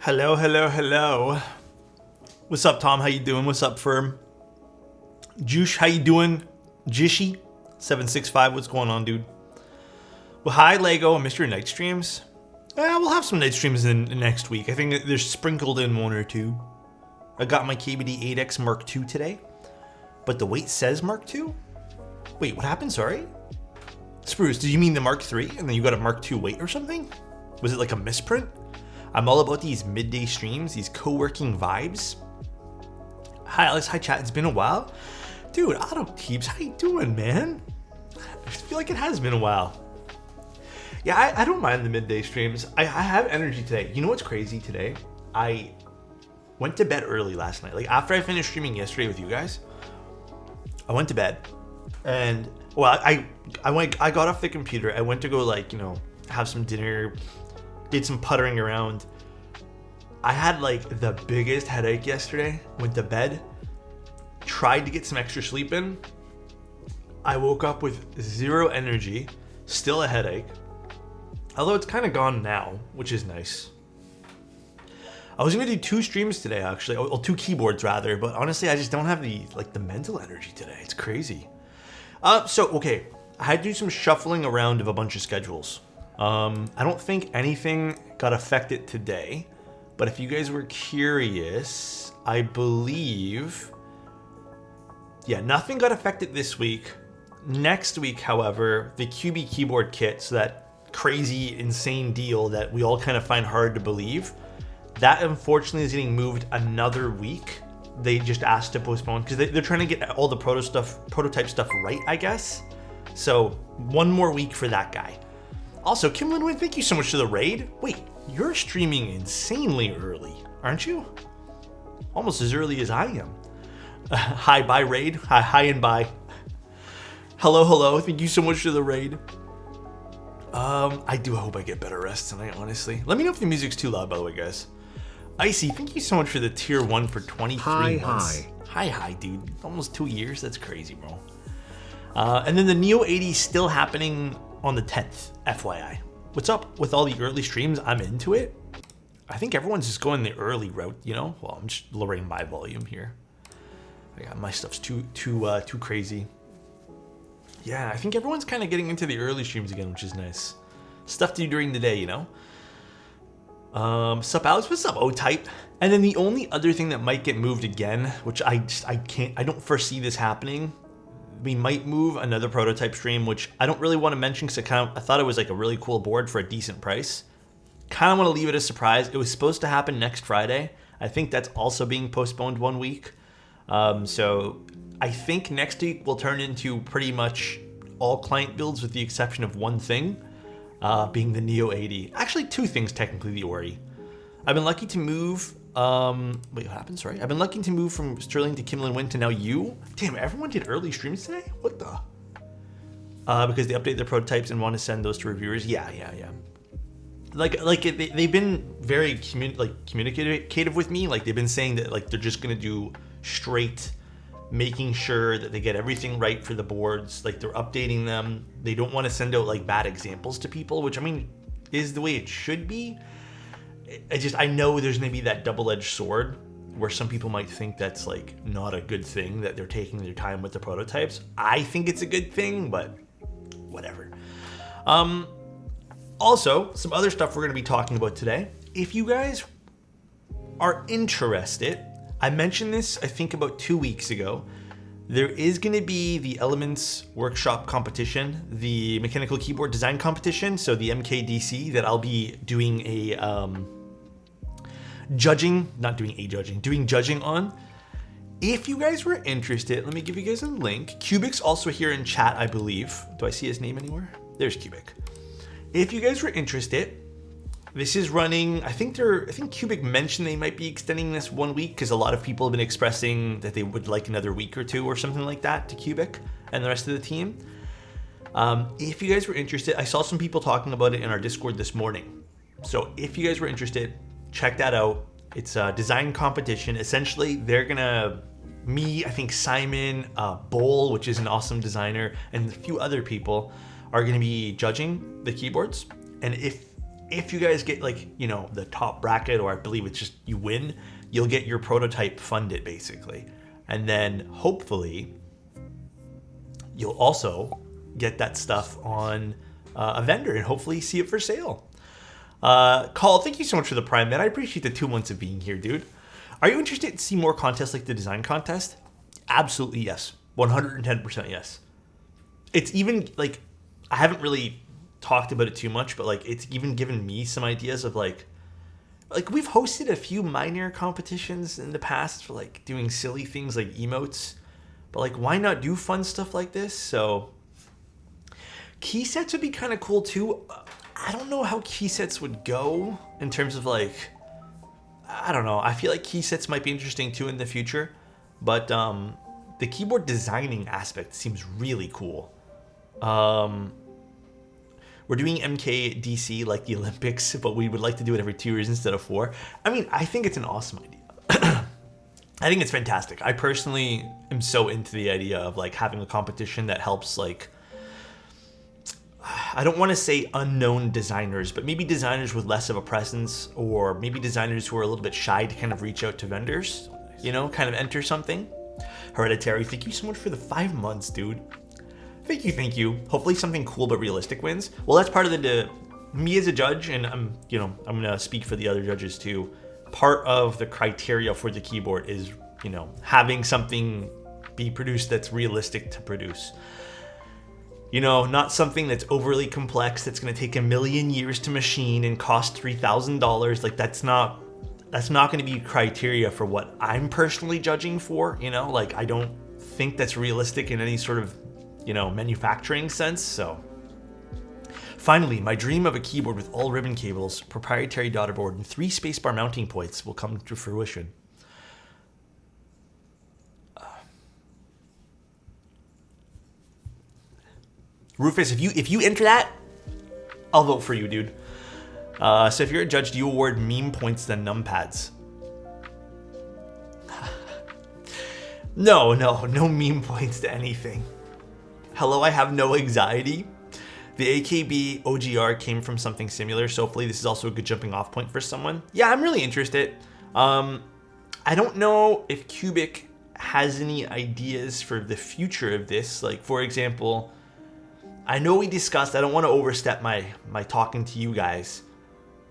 Hello, hello, hello. What's up, Tom? How you doing? What's up, Firm? Juice, how you doing? Jishy765, what's going on, dude? Well, hi, Lego. I missed your night streams. We'll have some night streams in next week. I think there's sprinkled in one or two. I got my KBD 8X Mark II today, but the weight says Mark II? Wait, what happened? Sorry? Spruce, did you mean the Mark III and then you got a Mark II weight or something? Was it like a misprint? I'm all about these midday streams, these co-working vibes. Hi, Alex. Hi, chat. It's been a while. Dude, Auto Keeps, how you doing, man? I feel like it has been a while. Yeah, I don't mind the midday streams. I have energy today. You know what's crazy today? I went to bed early last night. Like, after I finished streaming yesterday with you guys, I went to bed. And, well, I got off the computer. I went to go, like, have some dinner, did some puttering around. I had like the biggest headache yesterday. Went to bed, tried to get some extra sleep in. I woke up with zero energy, still a headache. Although it's kind of gone now, which is nice. I was gonna do 2 streams today, actually, or 2 keyboards rather, but honestly, I just don't have the mental energy today. It's crazy. Okay, I had to do some shuffling around of a bunch of schedules. I don't think anything got affected today, but if you guys were curious, I believe, yeah, nothing got affected this week. Next week, however, the QB keyboard kit, so that crazy, insane deal that we all kind of find hard to believe, that unfortunately is getting moved another week. They just asked to postpone because they're trying to get all the prototype stuff right, I guess. So one more week for that guy. Also, Kim Linwin, thank you so much for the raid. Wait, you're streaming insanely early, aren't you? Almost as early as I am. Hi, bye, raid. Hi, and bye. Hello. Thank you so much for the raid. I do hope I get better rest tonight, honestly. Let me know if the music's too loud, by the way, guys. Icy, thank you so much for the tier 1 for 23 months. Hi, dude. Almost 2 years. That's crazy, bro. And then the Neo 80 still happening on the 10th, FYI. What's up with all the early streams? I'm into it. I think everyone's just going the early route, Well, I'm just lowering my volume here. My stuff's too crazy. Yeah, I think everyone's kind of getting into the early streams again, which is nice. Stuff to do during the day, Sup, Alex? What's up, O-Type? And then the only other thing that might get moved again, which I don't foresee this happening. We might move another prototype stream, which I don't really want to mention because I thought it was like a really cool board for a decent price. Kind of want to leave it a surprise. It was supposed to happen next Friday. I think that's also being postponed 1 week. So I think next week will turn into pretty much all client builds with the exception of one thing, being the Neo 80. Actually, 2 things technically, the Ori. I've been lucky to move... wait, what happened? Sorry. I've been lucky to move from Sterling to Kim Lin-Win to now you. Damn, everyone did early streams today? What the? Because they update their prototypes and want to send those to reviewers. Yeah. They've been very communicative with me. Like, they've been saying that they're just gonna do straight, making sure that they get everything right for the boards. Like, they're updating them. They don't want to send out bad examples to people, which I mean is the way it should be. I know there's going to be that double-edged sword where some people might think that's not a good thing, that they're taking their time with the prototypes. I think it's a good thing, but whatever. Also, some other stuff we're going to be talking about today. If you guys are interested, I mentioned this, I think, about 2 weeks ago. There is going to be the Elements Workshop competition, the Mechanical Keyboard Design competition, so the MKDC, that I'll be doing doing judging on. If you guys were interested, let me give you guys a link. Cubic's also here in chat, I believe. Do I see his name anywhere? There's Cubic. If you guys were interested, this is running, I think Cubic mentioned they might be extending this 1 week because a lot of people have been expressing that they would like another week or 2 or something like that to Cubic and the rest of the team. If you guys were interested, I saw some people talking about it in our Discord this morning. So if you guys were interested, check that out. It's a design competition. Essentially, they're gonna, I think Simon, Bowl, which is an awesome designer, and a few other people are gonna be judging the keyboards. And if if you guys get like, you know, the top bracket, or I believe it's just you win, you'll get your prototype funded basically. And then hopefully you'll also get that stuff on a vendor and hopefully see it for sale. Call, thank you so much for the Prime, man. I appreciate the 2 months of being here, dude. Are you interested to see more contests like the design contest? Absolutely yes. 110% yes. It's even like, I haven't really talked about it too much, but like it's even given me some ideas of like we've hosted a few minor competitions in the past for like doing silly things like emotes, but like why not do fun stuff like this? So key sets would be kind of cool too. I don't know how key sets would go in terms of like, I don't know. I feel like key sets might be interesting too in the future, but the keyboard designing aspect seems really cool. We're doing MKDC like the Olympics, but we would like to do it every 2 years instead of 4. I mean, I think it's an awesome idea. I think it's fantastic. I personally am so into the idea of like having a competition that helps like, I don't want to say unknown designers, but maybe designers with less of a presence, or maybe designers who are a little bit shy to kind of reach out to vendors, you know, kind of enter something. Hereditary, thank you so much for the 5 months, dude. Thank you. Hopefully something cool but realistic wins. Well, that's part of me as a judge, and I'm gonna speak for the other judges too. Part of the criteria for the keyboard is, you know, having something be produced that's realistic to produce. You know, not something that's overly complex, that's gonna take 1,000,000 years to machine and cost $3,000. Like that's not gonna be criteria for what I'm personally judging for, you know? Like I don't think that's realistic in any sort of, you know, manufacturing sense. So finally, my dream of a keyboard with all ribbon cables, proprietary daughter board, and 3 spacebar mounting points will come to fruition. Rufus, if you enter that, I'll vote for you, dude. So if you're a judge, do you award meme points than numpads? No meme points to anything. Hello, I have no anxiety. The AKB OGR came from something similar, so hopefully this is also a good jumping off point for someone. Yeah, I'm really interested. I don't know if Cubic has any ideas for the future of this. Like, for example, I know we discussed, I don't want to overstep my talking to you guys.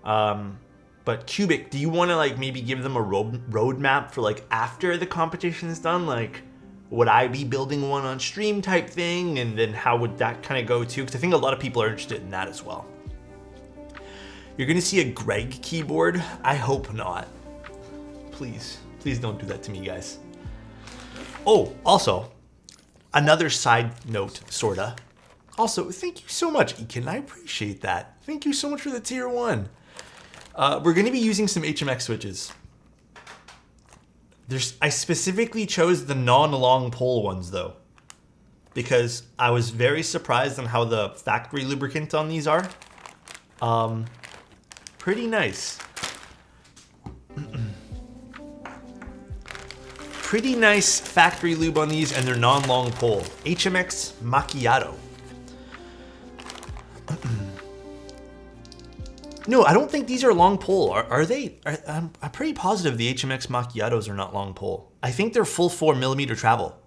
But Cubic, do you want to like maybe give them a roadmap for like after the competition is done? Like, would I be building one on stream type thing? And then how would that kind of go too? Because I think a lot of people are interested in that as well. You're going to see a Greg keyboard? I hope not. Please don't do that to me, guys. Oh, also, another side note, sorta. Also, thank you so much, Ekin. I appreciate that. Thank you so much for the tier 1. We're going to be using some HMX switches. I specifically chose the non-long pole ones though, because I was very surprised on how the factory lubricant on these are. Pretty nice. Pretty nice factory lube on these, and they're non-long pole. HMX Macchiato. No, I don't think these are long pole. Are they? I'm pretty positive the HMX Macchiatos are not long pole. I think they're full 4mm travel.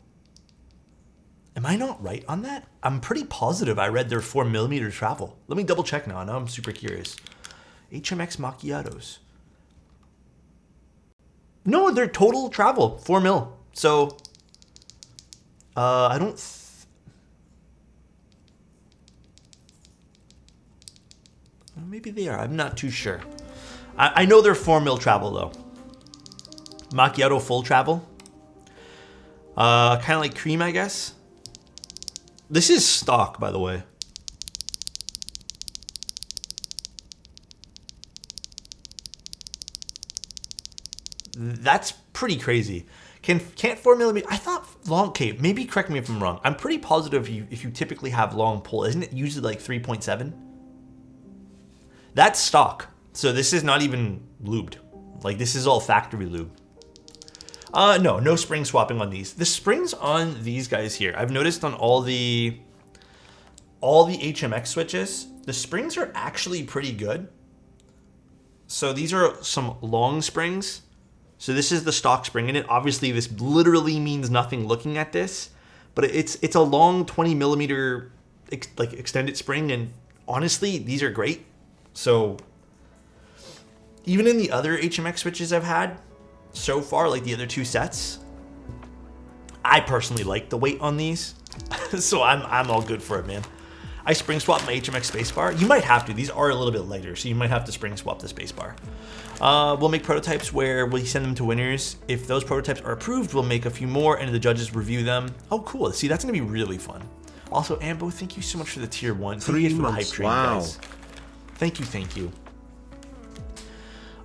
Am I not right on that? I'm pretty positive I read they're 4mm travel. Let me double check now. Now I'm super curious. HMX Macchiatos. No, they're total travel, 4mm. So, I don't... Maybe they are. I'm not too sure. I know they're 4mm travel though. Macchiato full travel. Kind of like cream, I guess. This is stock, by the way. That's pretty crazy. Can't 4mm? I thought long. Okay, maybe correct me if I'm wrong. I'm pretty positive if you typically have long pull, isn't it usually like 3.7? That's stock. So this is not even lubed. Like this is all factory lube. No spring swapping on these. The springs on these guys here, I've noticed on all the HMX switches, the springs are actually pretty good. So these are some long springs. So this is the stock spring in it. Obviously, this literally means nothing looking at this, but it's a long 20 millimeter like extended spring, and honestly, these are great. So even in the other HMX switches I've had so far, like the other two sets, I personally like the weight on these. So I'm all good for it, man. I spring swapped my HMX spacebar. You might have to. These are a little bit lighter, so you might have to spring swap the spacebar. We'll make prototypes where we send them to winners. If those prototypes are approved, we'll make a few more and the judges review them. Oh, cool. See, that's going to be really fun. Also, Ambo, thank you so much for the tier 1. 3 months, for the hype train, wow. Guys. Thank you, thank you.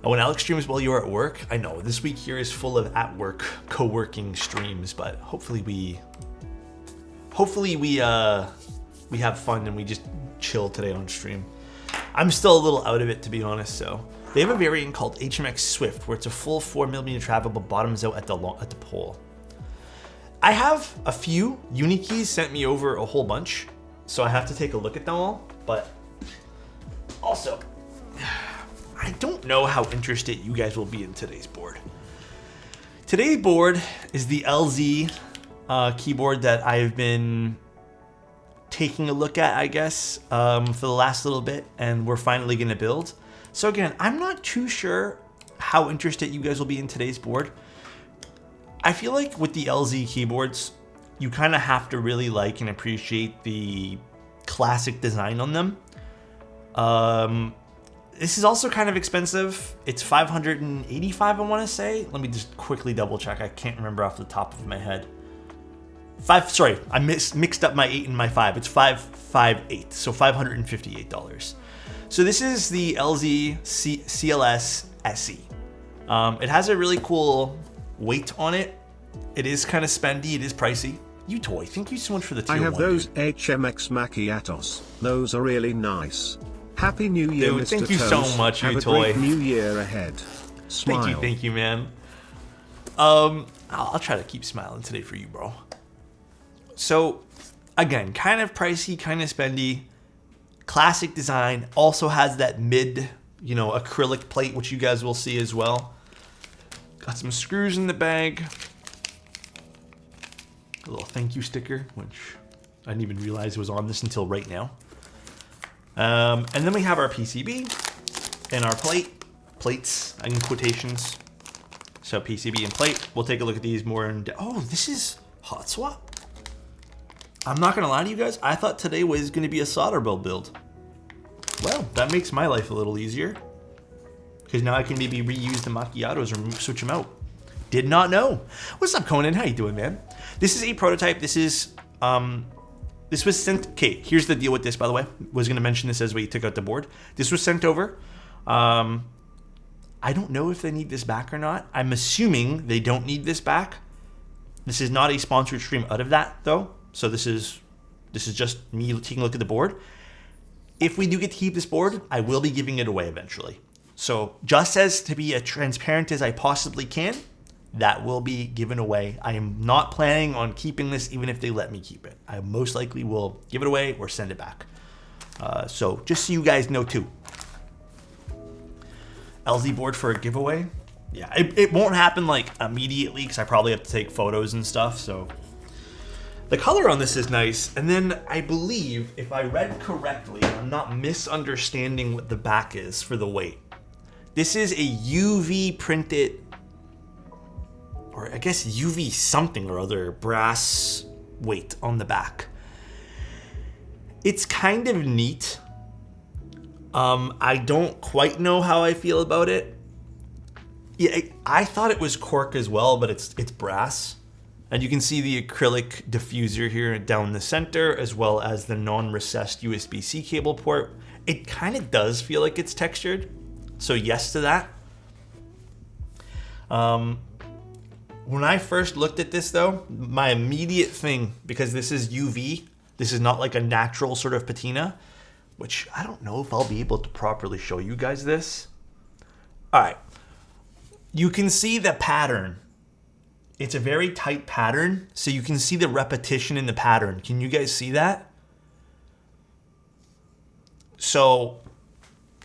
When Alex streams while you're at work, I know this week here is full of at work, co-working streams, but hopefully we have fun and we just chill today on stream. I'm still a little out of it, to be honest. So they have a variant called HMX Swift, where it's a full 4mm travel but bottoms out at the pole. I have a few. Unikeys sent me over a whole bunch, so I have to take a look at them all. But also, I don't know how interested you guys will be in today's board. Today's board is the LZ keyboard that I've been taking a look at, I guess, for the last little bit, and we're finally going to build. So again, I'm not too sure how interested you guys will be in today's board. I feel like with the LZ keyboards, you kind of have to really like and appreciate the classic design on them. This is also kind of expensive. It's $585, I want to say. Let me just quickly double check. I can't remember off the top of my head. I mixed up my 8 and my 5. It's 558, so $558. So this is the LZ CLS SE. It has a really cool weight on it. It is kind of spendy. It is pricey. Toy, thank you so much for the tier 1. I have those dude. HMX Macchiatos. Those are really nice. Happy New Year, dude, Mr. Thank you so much, Have Toy. a great New Year ahead. Smile. Thank you, man. I'll try to keep smiling today for you, bro. So, again, kind of pricey, kind of spendy. Classic design. Also has that mid, acrylic plate, which you guys will see as well. Got some screws in the bag. A little thank you sticker, which I didn't even realize was on this until right now. And then we have our PCB and our plates in quotations. So PCB and plate. We'll take a look at these more in depth. Oh, this is hot swap. I'm not gonna lie to you guys. I thought today was gonna be a solder build. Well, that makes my life a little easier, because now I can maybe reuse the macchiatos or switch them out. Did not know. What's up, Conan? How you doing, man? This is a prototype. This is this was sent. Okay, here's the deal with this, by the way. Was going to mention this as we took out the board. This was sent over. I don't know if they need this back or not. I'm assuming they don't need this back. This is not a sponsored stream out of that, though. So this is just me taking a look at the board. If we do get to keep this board, I will be giving it away eventually. So just as to be as transparent as I possibly can, that will be given away. I am not planning on keeping this even if they let me keep it. I most likely will give it away or send it back. So just so you guys know too. LZ board for a giveaway. Yeah, it won't happen like immediately because I probably have to take photos and stuff. So the color on this is nice. And then I believe if I read correctly, I'm not misunderstanding what the back is for the weight. This is a UV printed, or I guess UV something or other, brass weight on the back. It's kind of neat. I don't quite know how I feel about it. Yeah, I thought it was cork as well, but it's brass. And you can see the acrylic diffuser here down the center, as well as the non-recessed USB-C cable port. It kind of does feel like it's textured. So yes to that. When I first looked at this though, my immediate thing, because this is UV, this is not like a natural sort of patina, which I don't know if I'll be able to properly show you guys this. All right, you can see the pattern. It's a very tight pattern, so you can see the repetition in the pattern. Can you guys see that? So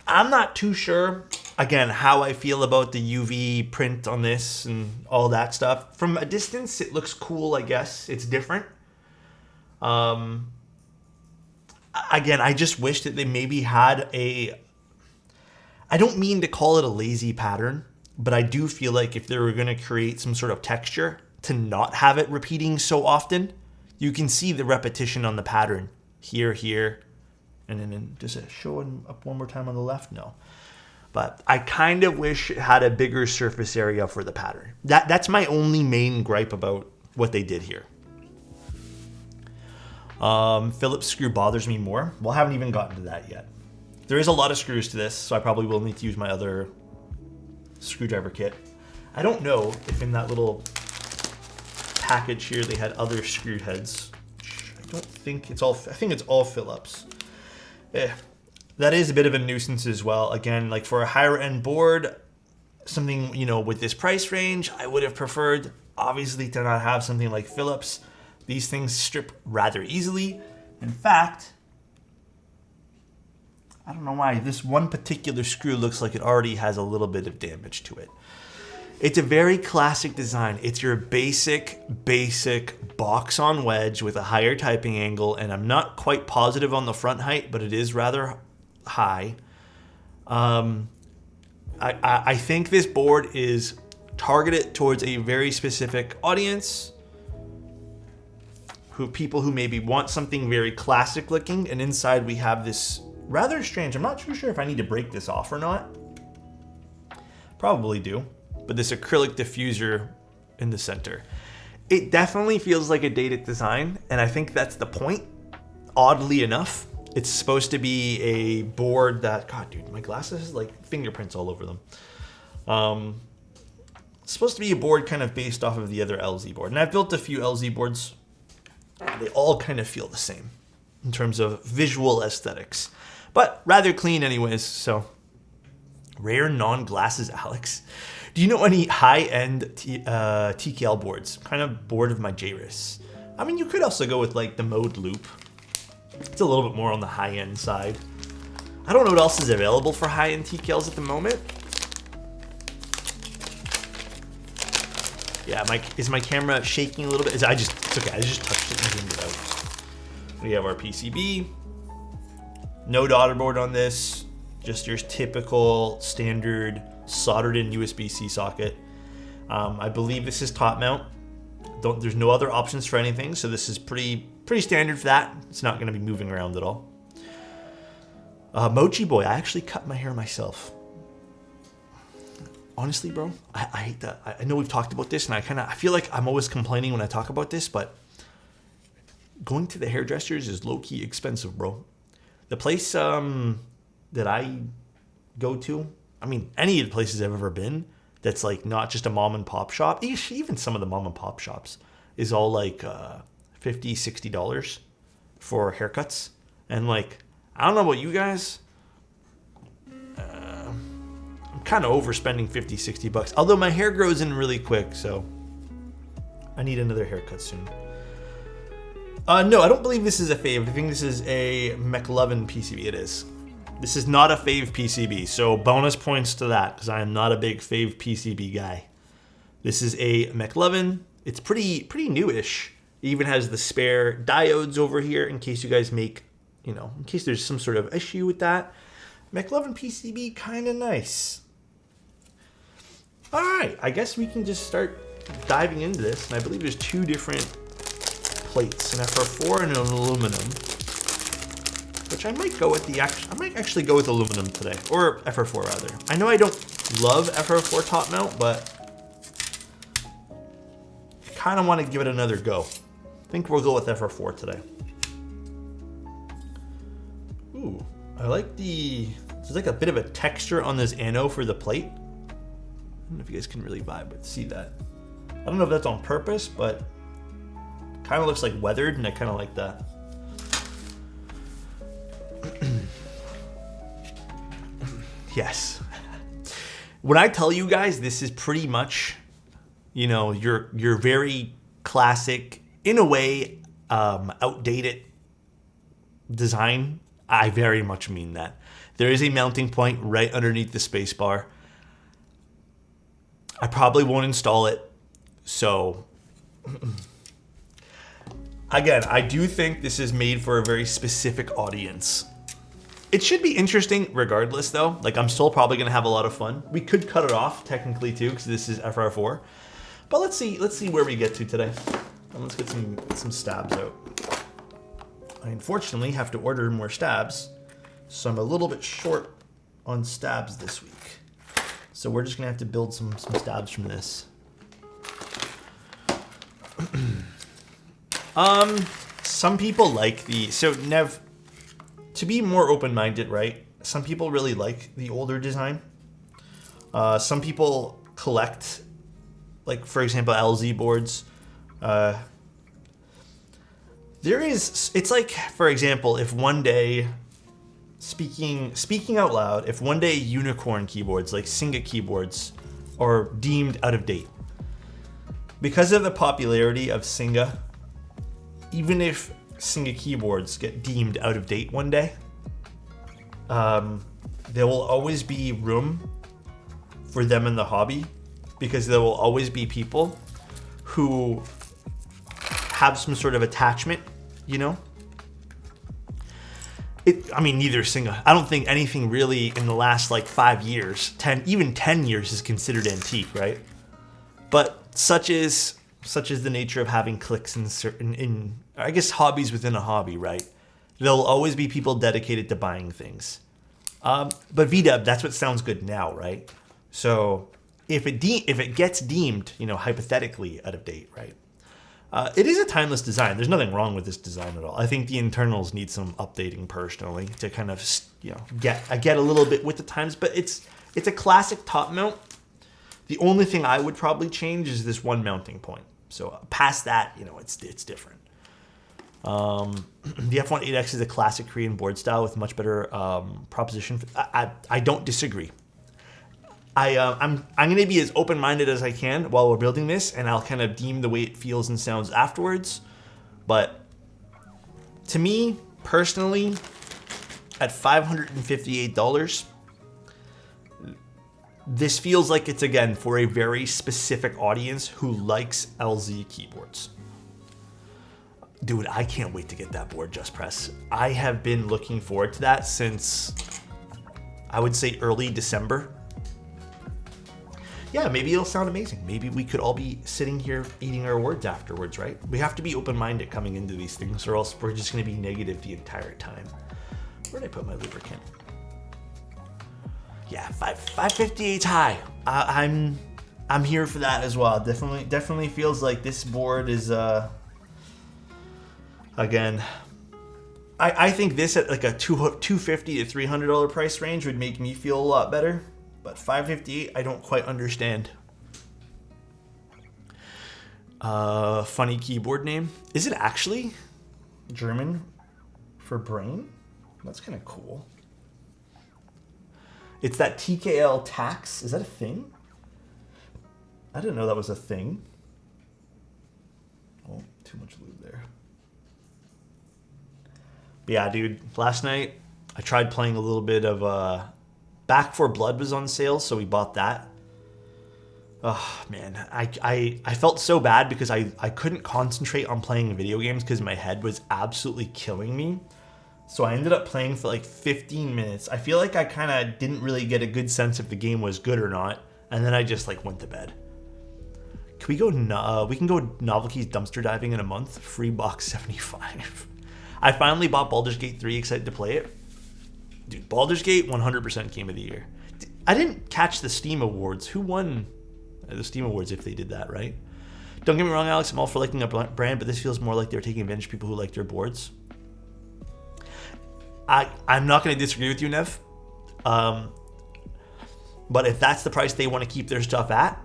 I'm not too sure again, how I feel about the UV print on this and all that stuff. From a distance, it looks cool, I guess. It's different. Again, I just wish that they maybe had a... I don't mean to call it a lazy pattern, but I do feel like if they were going to create some sort of texture to not have it repeating so often, you can see the repetition on the pattern. Here, and then does it show up one more time on the left? No. But I kind of wish it had a bigger surface area for the pattern. That's my only main gripe about what they did here. Phillips screw bothers me more. Well, I haven't even gotten to that yet. There is a lot of screws to this, so I probably will need to use my other screwdriver kit. I don't know if in that little package here they had other screw heads. I don't think it's all, I think it's all Phillips. That is a bit of a nuisance as well. Again, like for a higher end board, something, you know, with this price range, I would have preferred obviously to not have something like Phillips. These things strip rather easily. In fact, I don't know why this one particular screw looks like it already has a little bit of damage to it. It's a very classic design. It's your basic box on wedge with a higher typing angle, and I'm not quite positive on the front height, but it is rather high. I think this board is targeted towards a very specific audience, people who maybe want something very classic looking, and inside we have this rather strange, I'm not too sure if I need to break this off or not. Probably do. But this acrylic diffuser in the center. It definitely feels like a dated design, and I think that's the point. Oddly enough, it's supposed to be a board that, God, dude, my glasses has like fingerprints all over them. It's supposed to be a board kind of based off of the other LZ board. And I've built a few LZ boards. They all kind of feel the same in terms of visual aesthetics, but rather clean anyways, so. Rare non-glasses, Alex. Do you know any high-end TKL boards? Kind of bored of my JRIS. I mean, you could also go with like the mode loop. It's a little bit more on the high-end side. I don't know what else is available for high-end TKLs at the moment. Yeah, is my camera shaking a little bit? It's okay, I just touched it and zoomed it out. We have our PCB. No daughter board on this. Just your typical standard soldered in USB-C socket. I believe this is top mount. There's no other options for anything, so this is pretty standard for that. It's not going to be moving around at all. Mochi Boy, I actually cut my hair myself. Honestly, bro, I hate that. I know we've talked about this, and I feel like I'm always complaining when I talk about this, but going to the hairdressers is low-key expensive, bro. The place that I go to, I mean, any of the places I've ever been, that's like not just a mom and pop shop, even some of the mom and pop shops, is all like $50, $60 for haircuts. And like, I don't know about you guys, I'm kind of overspending 50, 60 bucks. Although my hair grows in really quick, so I need another haircut soon. No, I don't believe this is a fave. I think this is a McLovin PCB. It is. This is not a fave PCB, so bonus points to that, because I am not a big fave PCB guy. This is a McLovin. It's pretty newish. It even has the spare diodes over here in case you guys make, in case there's some sort of issue with that. McLovin PCB, kind of nice. All right, I guess we can just start diving into this. And I believe there's two different plates, an FR4 and an aluminum. Which I might go with I might actually go with aluminum today, or FR4 rather. I know I don't love FR4 top mount, but I kind of want to give it another go. I think we'll go with FR4 today. Ooh, I like there's like a bit of a texture on this anode for the plate. I don't know if you guys can really vibe with see that. I don't know if that's on purpose, but kind of looks like weathered, and I kind of like that. Yes. When I tell you guys this is pretty much, your very classic, in a way, outdated design I very much mean that. There is a mounting point right underneath the spacebar. I probably won't install it. So, again, I do think this is made for a very specific audience. It should be interesting regardless, though. Like, I'm still probably going to have a lot of fun. We could cut it off, technically, too, because this is FR4. But let's see where we get to today. And let's get some stabs out. I unfortunately have to order more stabs, so I'm a little bit short on stabs this week. So we're just gonna have to build some stabs from this. Some people like so Nev, to be more open-minded, right? Some people really like the older design. Some people collect, like for example, LZ boards. It's like, for example, if one day, speaking out loud, if one day unicorn keyboards like Singa keyboards are deemed out of date, because of the popularity of Singa, even if Singa keyboards get deemed out of date one day, there will always be room for them in the hobby, because there will always be people who have some sort of attachment, you know? I mean, neither Singa. I don't think anything really in the last like 5 years, 10 years is considered antique, right? But such is the nature of having clicks in certain, I guess, hobbies within a hobby, right? There'll always be people dedicated to buying things. But VDub, that's what sounds good now, right? So if it gets deemed, you know, hypothetically out of date, right? It is a timeless design. There's nothing wrong with this design at all. I think the internals need some updating personally to kind of, you know, get a little bit with the times, but it's a classic top mount. The only thing I would probably change is this one mounting point. So past that, you know, it's different. The F1.8X is a classic Korean board style with much better proposition. I don't disagree. I'm going to be as open-minded as I can while we're building this, and I'll kind of deem the way it feels and sounds afterwards. But to me, personally, at $558, this feels like it's, again, for a very specific audience who likes LZ keyboards. Dude, I can't wait to get that board just press. I have been looking forward to that since, I would say, early December. Yeah, maybe it'll sound amazing. Maybe we could all be sitting here eating our words afterwards, right? We have to be open-minded coming into these things, or else we're just going to be negative the entire time. Where did I put my lubricant? Yeah, 558's high. I'm here for that as well. Definitely feels like this board is again. I think this at like a $250 to $300 price range would make me feel a lot better. But $558, I don't quite understand. Funny keyboard name. Is it actually German for brain? That's kind of cool. It's that TKL tax. Is that a thing? I didn't know that was a thing. Oh, too much lube there. But yeah, dude, last night I tried playing a little bit of Back 4 Blood was on sale, so we bought that. Oh, man. I felt so bad because I couldn't concentrate on playing video games because my head was absolutely killing me. So I ended up playing for like 15 minutes. I feel like I kind of didn't really get a good sense if the game was good or not. And then I just like went to bed. Can we go, we can go Novelties dumpster diving in a month? Free box 75. I finally bought Baldur's Gate 3, excited to play it. Dude, Baldur's Gate 100% Game of the Year. I didn't catch the Steam Awards. Who won the Steam Awards if they did that, right? Don't get me wrong, Alex. I'm all for liking a brand, but this feels more like they're taking advantage of people who like their boards. I'm not going to disagree with you, Nev. But if that's the price they want to keep their stuff at,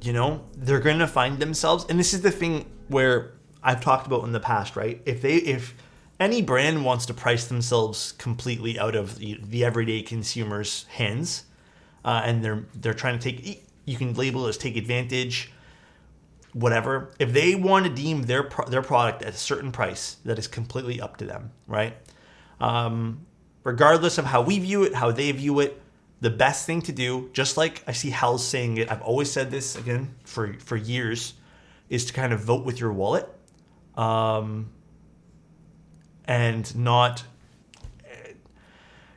you know, they're going to find themselves. And this is the thing where I've talked about in the past, right? If any brand wants to price themselves completely out of the everyday consumer's hands, and they're trying to take, you can label it as take advantage, whatever. If they want to deem their product at a certain price, that is completely up to them, right? Regardless of how we view it, how they view it, the best thing to do, just like I see Hal's saying it, I've always said this again for years, is to kind of vote with your wallet, and not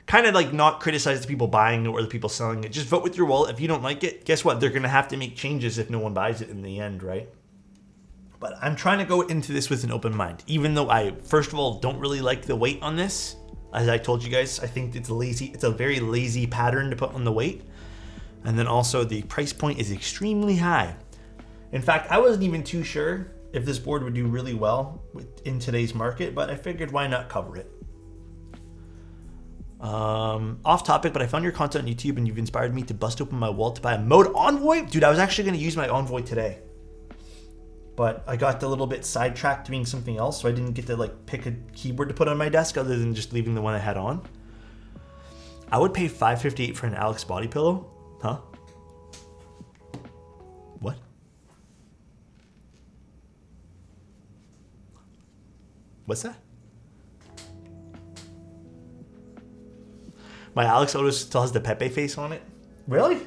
kind of like not criticize the people buying it or the people selling it. Just vote with your wallet. If you don't like it, guess what? They're going to have to make changes if no one buys it in the end, right? But I'm trying to go into this with an open mind, even though I, first of all, don't really like the weight on this. As I told you guys, I think it's lazy. It's a very lazy pattern to put on the weight. And then also the price point is extremely high. In fact, I wasn't even too sure if this board would do really well in today's market, but I figured why not cover it. Off topic, but I found your content on YouTube and you've inspired me to bust open my wallet to buy a Mode Envoy. Dude, I was actually going to use my Envoy today, but I got a little bit sidetracked doing something else, so I didn't get to like pick a keyboard to put on my desk other than just leaving the one I had on. I would pay $558 for an Alex body pillow. Huh? What? What's that? My Alexotos still has the Pepe face on it. Really?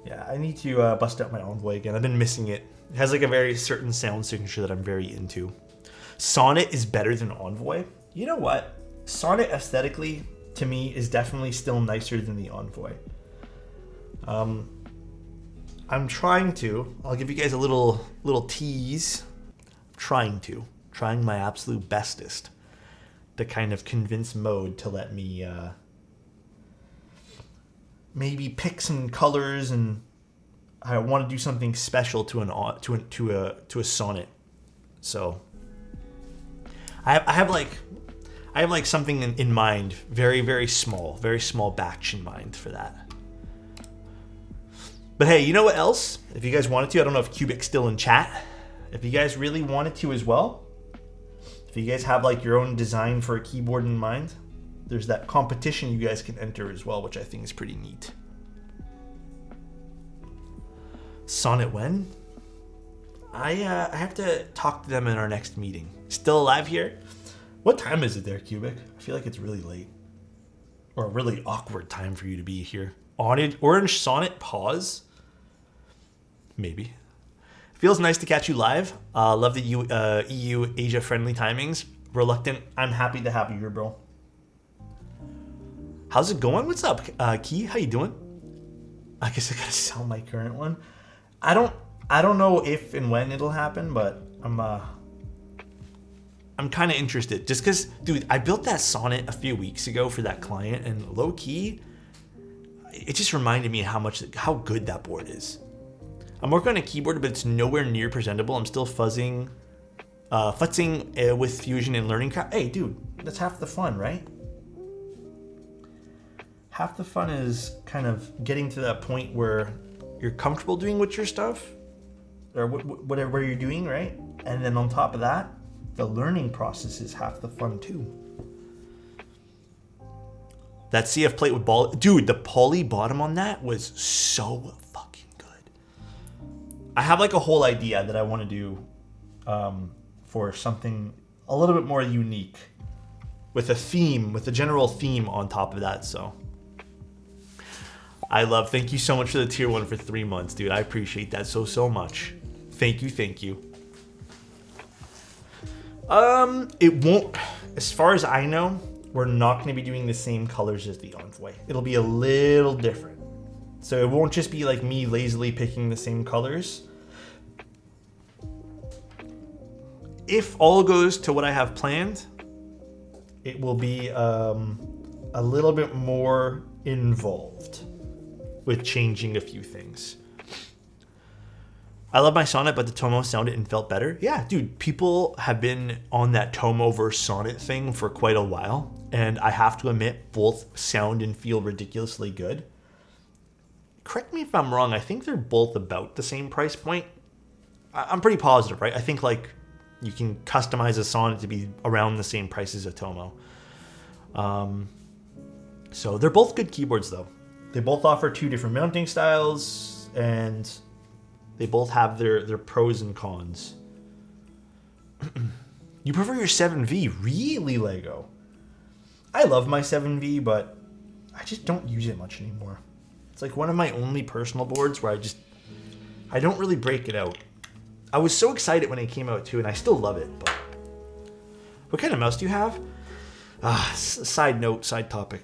Yeah, I need to bust out my Envoy again. I've been missing it. It has like a very certain sound signature that I'm very into. Sonnet is better than Envoy. You know what? Sonnet aesthetically, to me, is definitely still nicer than the Envoy. I'm trying to. I'll give you guys a little tease. Trying my absolute bestest to kind of convince Mode to let me maybe pick some colors, and I want to do something special to a Sonnet. So I have like something in mind, very small batch in mind for that. But hey, you know what else? If you guys wanted to, I don't know if Cubic's still in chat. If you guys really wanted to as well, if you guys have like your own design for a keyboard in mind, there's that competition you guys can enter as well, which I think is pretty neat. Sonnet when? I have to talk to them in our next meeting. Still alive here? What time is it there, Cubic? I feel like it's really late. Or a really awkward time for you to be here. Orange Sonnet pause? Maybe. Feels nice to catch you live. Love the EU Asia friendly timings. Reluctant. I'm happy to have you here, bro. How's it going? What's up, Key? How you doing? I guess I gotta sell my current one. I don't know if and when it'll happen, but I'm kind of interested. Just because, dude, I built that Sonnet a few weeks ago for that client, and low key, it just reminded me how good that board is. I'm working on a keyboard, but it's nowhere near presentable. I'm still futzing with Fusion and Learning Craft. Hey, dude, that's half the fun, right? Half the fun is kind of getting to that point where you're comfortable doing with your stuff, or whatever you're doing, right? And then on top of that, the learning process is half the fun too. That CF plate with ball, dude, the poly bottom on that was so fucking good. I have like a whole idea that I want to do for something a little bit more unique with a theme, with a general theme on top of that. So thank you so much for the tier 1 for 3 months, dude. I appreciate that so much. Thank you. It won't, as far as I know, we're not going to be doing the same colors as the Envoy. It'll be a little different. So it won't just be like me lazily picking the same colors. If all goes to what I have planned, it will be a little bit more involved with changing a few things. I love my Sonnet, but the Tomo sounded and felt better. Yeah, dude, people have been on that Tomo versus Sonnet thing for quite a while, and I have to admit, both sound and feel ridiculously good. Correct me if I'm wrong, I think they're both about the same price point. I'm pretty positive, right? I think like you can customize a Sonnet to be around the same price as a Tomo. So they're both good keyboards though. They both offer 2 different mounting styles, and they both have their pros and cons. You prefer your 7V? Really, Lego? I love my 7V, but I just don't use it much anymore. It's like one of my only personal boards where I don't really break it out. I was so excited when it came out too, and I still love it. But what kind of mouse do you have? Side note, side topic.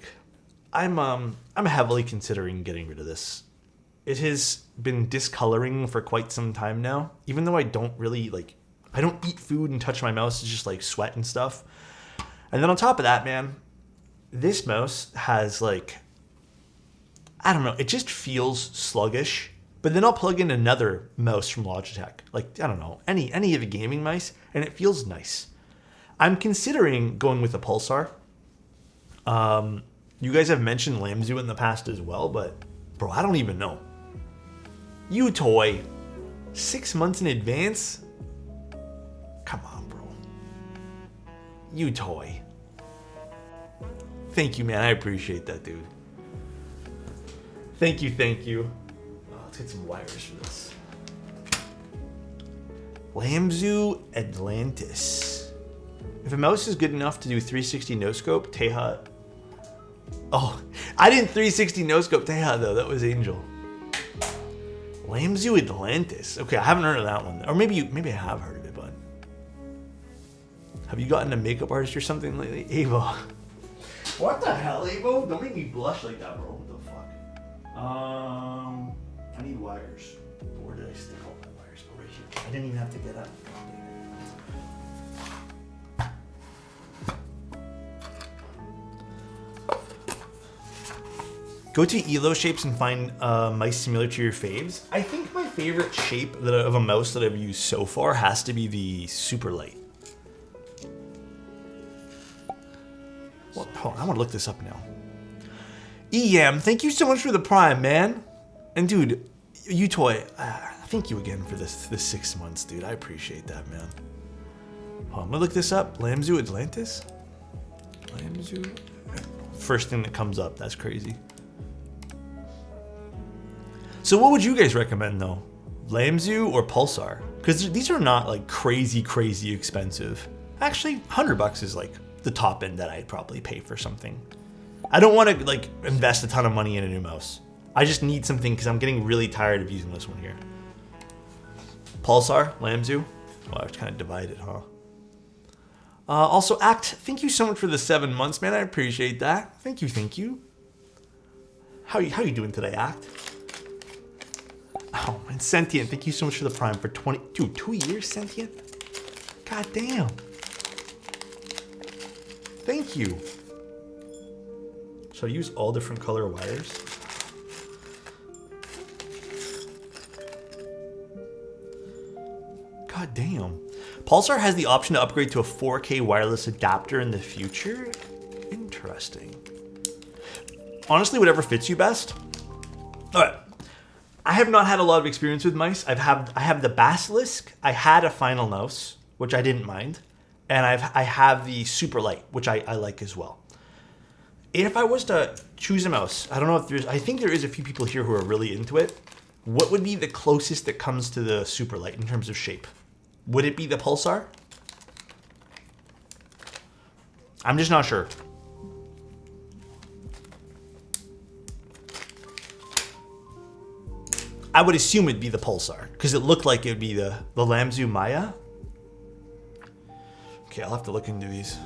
I'm heavily considering getting rid of this. It has been discoloring for quite some time now. Even though I don't really I don't eat food and touch my mouse. It's just like sweat and stuff. And then on top of that, man, this mouse has I don't know, it just feels sluggish. But then I'll plug in another mouse from Logitech, I don't know, any of the gaming mice, and it feels nice. I'm considering going with a Pulsar. You guys have mentioned Lamzu in the past as well, but bro, I don't even know. You toy, 6 months in advance? Come on, bro. You toy. Thank you, man. I appreciate that, dude. Thank you. Let's get some wires for this. Lamzu Atlantis. If a mouse is good enough to do 360 no scope, Teja. Oh, I didn't 360 no scope Teja though. That was Angel. Lamzu Atlantis. Okay, I haven't heard of that one. Or maybe I have heard of it, but have you gotten a makeup artist or something lately, Avo? What the hell, Avo? Don't make me blush like that, bro. What the fuck? I need wires. Where did I stick all my wires? Oh, right here. I didn't even have to get up. Go to Elo shapes and find mice similar to your faves. I think my favorite shape of a mouse that I've used so far has to be the Super Light. Well, hold on, I want to look this up now. EM, thank you so much for the Prime, man. And dude, Utoy, thank you again for this 6 months, dude. I appreciate that, man. Hold on, I'm gonna look this up. Lamzu Atlantis? Lamzu? First thing that comes up, that's crazy. So what would you guys recommend though? Lamzu or Pulsar? Because these are not crazy expensive. Actually, $100 is the top end that I'd probably pay for something. I don't want to invest a ton of money in a new mouse. I just need something because I'm getting really tired of using this one here. Pulsar, Lamzu. Well, I was kind of divided, huh? Also, Act, thank you so much for the 7 months, man. I appreciate that. Thank you. How you doing today, Act? Oh, and Sentient, thank you so much for the Prime for 2 years, Sentient? God damn. Thank you. So I use all different color wires. God damn. Pulsar has the option to upgrade to a 4K wireless adapter in the future? Interesting. Honestly, whatever fits you best. All right. I have not had a lot of experience with mice. I have the Basilisk. I had a Final Mouse, which I didn't mind. And I have the Super Light, which I like as well. If I was to choose a mouse, I don't know if I think there is a few people here who are really into it. What would be the closest that comes to the Super Light in terms of shape? Would it be the Pulsar? I'm just not sure. I would assume it'd be the Pulsar because it looked like it would be the Lamzu Maya. Okay, I'll have to look into these.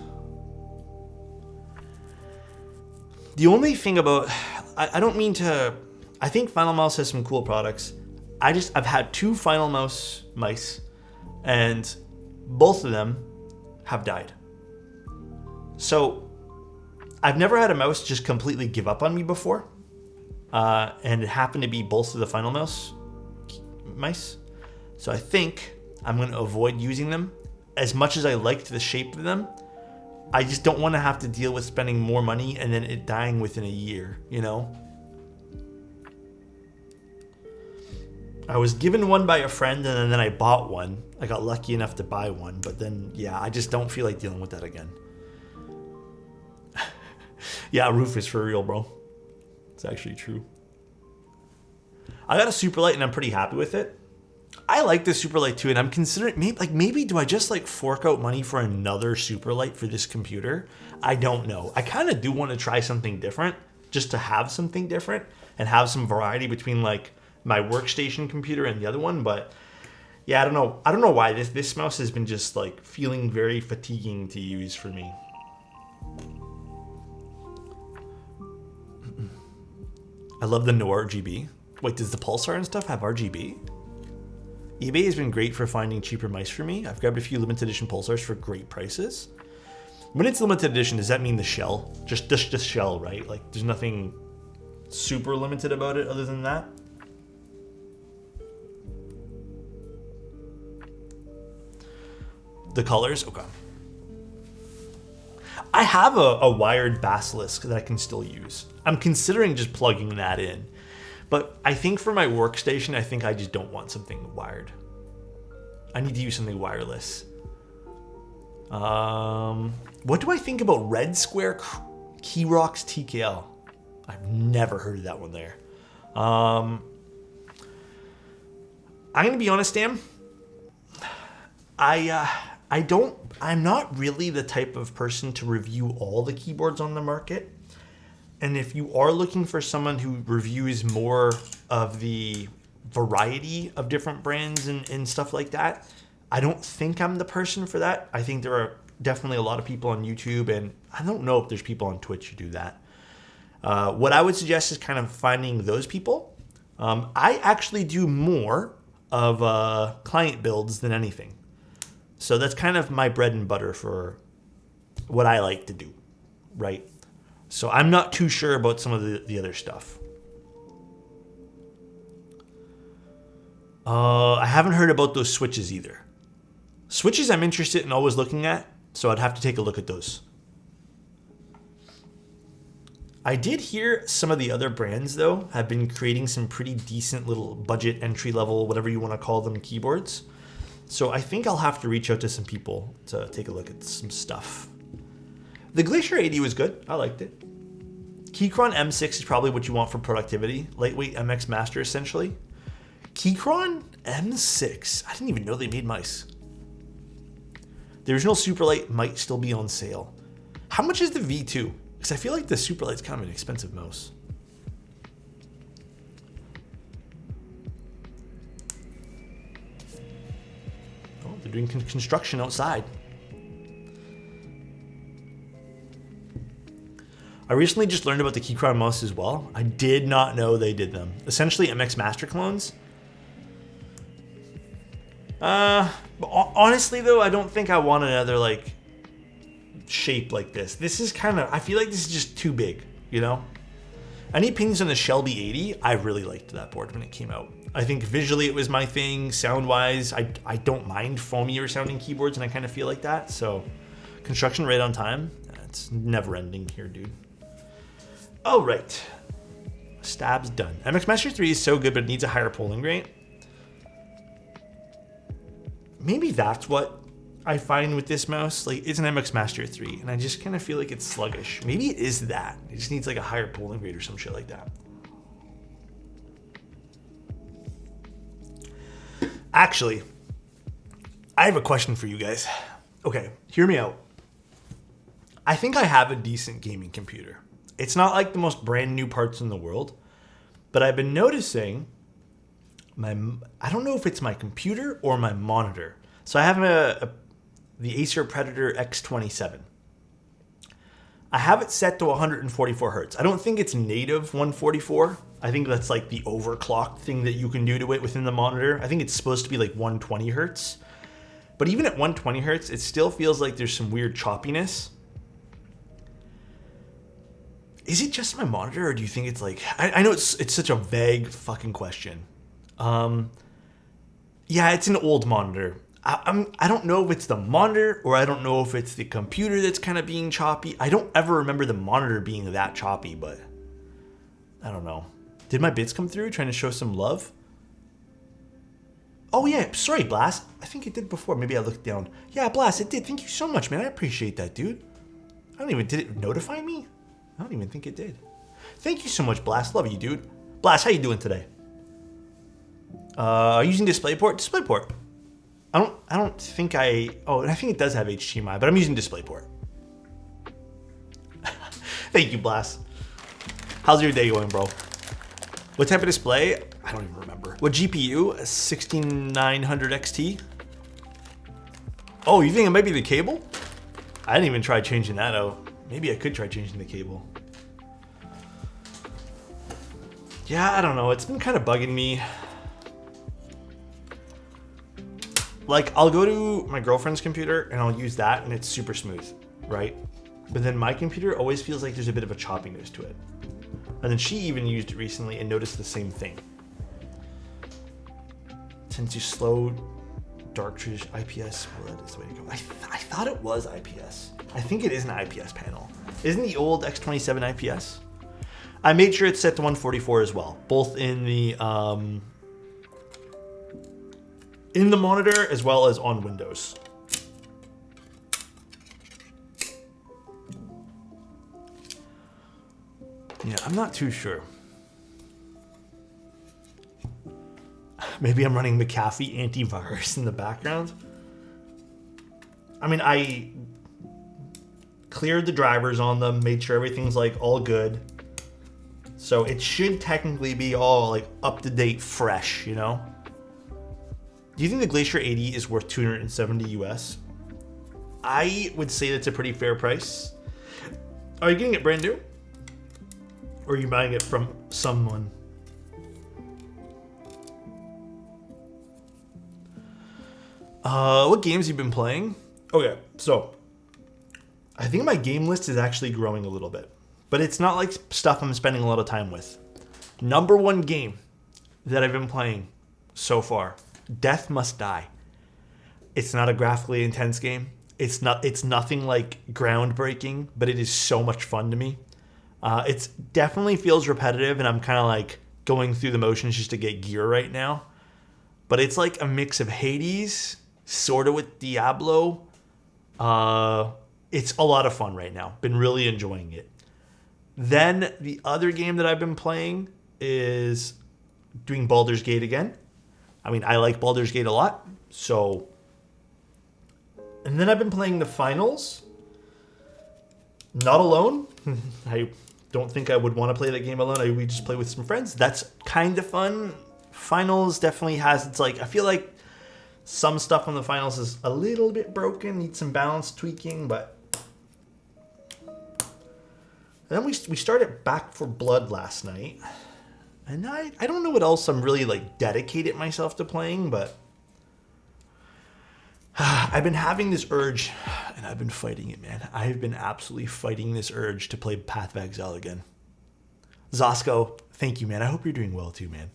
The only thing about, I don't mean to, I think Final Mouse has some cool products. I've had 2 Final Mouse mice and both of them have died. So I've never had a mouse just completely give up on me before. And it happened to be both of the Final Mouse mice. So I think I'm going to avoid using them. As much as I liked the shape of them, I just don't want to have to deal with spending more money and then it dying within a year, you know? I was given one by a friend and then I bought one. I got lucky enough to buy one, but then, yeah, I just don't feel like dealing with that again. Yeah, Rufus, for real, bro. It's actually true. I got a Super Light and I'm pretty happy with it. I like the Superlight too, and I'm considering maybe do I just like fork out money for another Superlight for this computer? I don't know. I kind of do want to try something different, just to have something different and have some variety between like my workstation computer and the other one. But yeah, I don't know. I don't know why this mouse has been just like feeling very fatiguing to use for me. I love the no RGB. Wait, does the Pulsar and stuff have RGB? eBay has been great for finding cheaper mice for me. I've grabbed a few limited edition Pulsars for great prices. When it's limited edition, does that mean the shell? Just shell, right? Like there's nothing super limited about it other than that? The colors? Okay. I have a wired Basilisk that I can still use. I'm considering just plugging that in. But I think for my workstation, I think I just don't want something wired. I need to use something wireless. What do I think about Red Square Keyrocks TKL? I've never heard of that one there. I'm gonna be honest, Dan. I'm not really the type of person to review all the keyboards on the market. And if you are looking for someone who reviews more of the variety of different brands and stuff like that, I don't think I'm the person for that. I think there are definitely a lot of people on YouTube, and I don't know if there's people on Twitch who do that. What I would suggest is kind of finding those people. I actually do more of client builds than anything. So that's kind of my bread and butter for what I like to do, right? So I'm not too sure about some of the other stuff. I haven't heard about those switches either. Switches I'm interested in always looking at, so I'd have to take a look at those. I did hear some of the other brands, though, have been creating some pretty decent little budget, entry-level, whatever you want to call them, keyboards. So I think I'll have to reach out to some people to take a look at some stuff. The Glacier 80 was good. I liked it. Keychron M6 is probably what you want for productivity. Lightweight MX Master, essentially. Keychron M6. I didn't even know they made mice. The original Superlight might still be on sale. How much is the V2? Because I feel like the Superlight's kind of an expensive mouse. Oh, they're doing construction outside. I recently just learned about the Keychron mouse as well. I did not know they did them. Essentially MX Master clones. Honestly though, I don't think I want another like shape like this. This is kind of, I feel like this is just too big, you know? Any opinions on the Shelby 80? I really liked that board when it came out. I think visually it was my thing. Sound-wise, I don't mind foamier sounding keyboards, and I kind of feel like that. So, construction right on time. It's never ending here, dude. All right. Stab's done. MX Master 3 is so good, but it needs a higher polling rate. Maybe that's what I find with this mouse. Like, it's an MX Master 3, and I just kind of feel like it's sluggish. Maybe it is that. It just needs like a higher polling rate or some shit like that. Actually, I have a question for you guys. Okay, hear me out. I think I have a decent gaming computer. It's not like the most brand new parts in the world, but I've been noticing I don't know if it's my computer or my monitor. So I have the Acer Predator X27. I have it set to 144 hertz. I don't think it's native 144. I think that's like the overclocked thing that you can do to it within the monitor. I think it's supposed to be like 120 hertz. But even at 120 hertz, it still feels like there's some weird choppiness. Is it just my monitor, or do you think it's like... I know it's such a vague fucking question. Yeah, it's an old monitor. I don't know if it's the monitor, or I don't know if it's the computer that's kind of being choppy. I don't ever remember the monitor being that choppy, but I don't know. Did my bits come through trying to show some love? Oh yeah, sorry Blast. I think it did before. Maybe I looked down. Yeah, Blast, it did. Thank you so much, man. I appreciate that, dude. Did it notify me? I don't even think it did. Thank you so much, Blast. Love you, dude. Blast, how you doing today? Using DisplayPort. DisplayPort. I don't think I think it does have HDMI, but I'm using DisplayPort. Thank you, Blast. How's your day going, bro? What type of display? I don't even remember. What GPU? A 16900 XT? Oh, you think it might be the cable? I didn't even try changing that out. Maybe I could try changing the cable. Yeah, I don't know. It's been kind of bugging me. Like, I'll go to my girlfriend's computer and I'll use that and it's super smooth, right? But then my computer always feels like there's a bit of a choppiness to it. And then she even used it recently and noticed the same thing. Tends to slow dark tradition IPS. Well, that is the way to go. I thought it was IPS. I think it is an IPS panel. Isn't the old X27 IPS? I made sure it's set to 144 as well, both in the monitor as well as on Windows. Yeah, I'm not too sure. Maybe I'm running McAfee antivirus in the background. I mean, I cleared the drivers on them, made sure everything's like all good. So it should technically be all like up to date, fresh, you know? Do you think the Glacier 80 is worth 270 US? I would say that's a pretty fair price. Are you getting it brand new? Or are you buying it from someone? What games have you been playing? Okay, so I think my game list is actually growing a little bit, but it's not like stuff I'm spending a lot of time with. Number one game that I've been playing so far, Death Must Die. It's not a graphically intense game. It's nothing like groundbreaking, but it is so much fun to me. It definitely feels repetitive, and I'm kind of like going through the motions just to get gear right now. But it's like a mix of Hades, sort of with Diablo. It's a lot of fun right now. Been really enjoying it. Then the other game that I've been playing is doing Baldur's Gate again. I mean, I like Baldur's Gate a lot, so... And then I've been playing the finals. Not alone. I don't think I would want to play that game alone. We just play with some friends. That's kind of fun. Finals definitely has, it's like, I feel like some stuff on the finals is a little bit broken, needs some balance tweaking, but... And then we started Back for Blood last night. And I don't know what else I'm really like dedicated myself to playing, but... I've been having this urge, and I've been fighting it, man. I've been absolutely fighting this urge to play Path of Exile again. Zosco, thank you, man. I hope you're doing well too, man.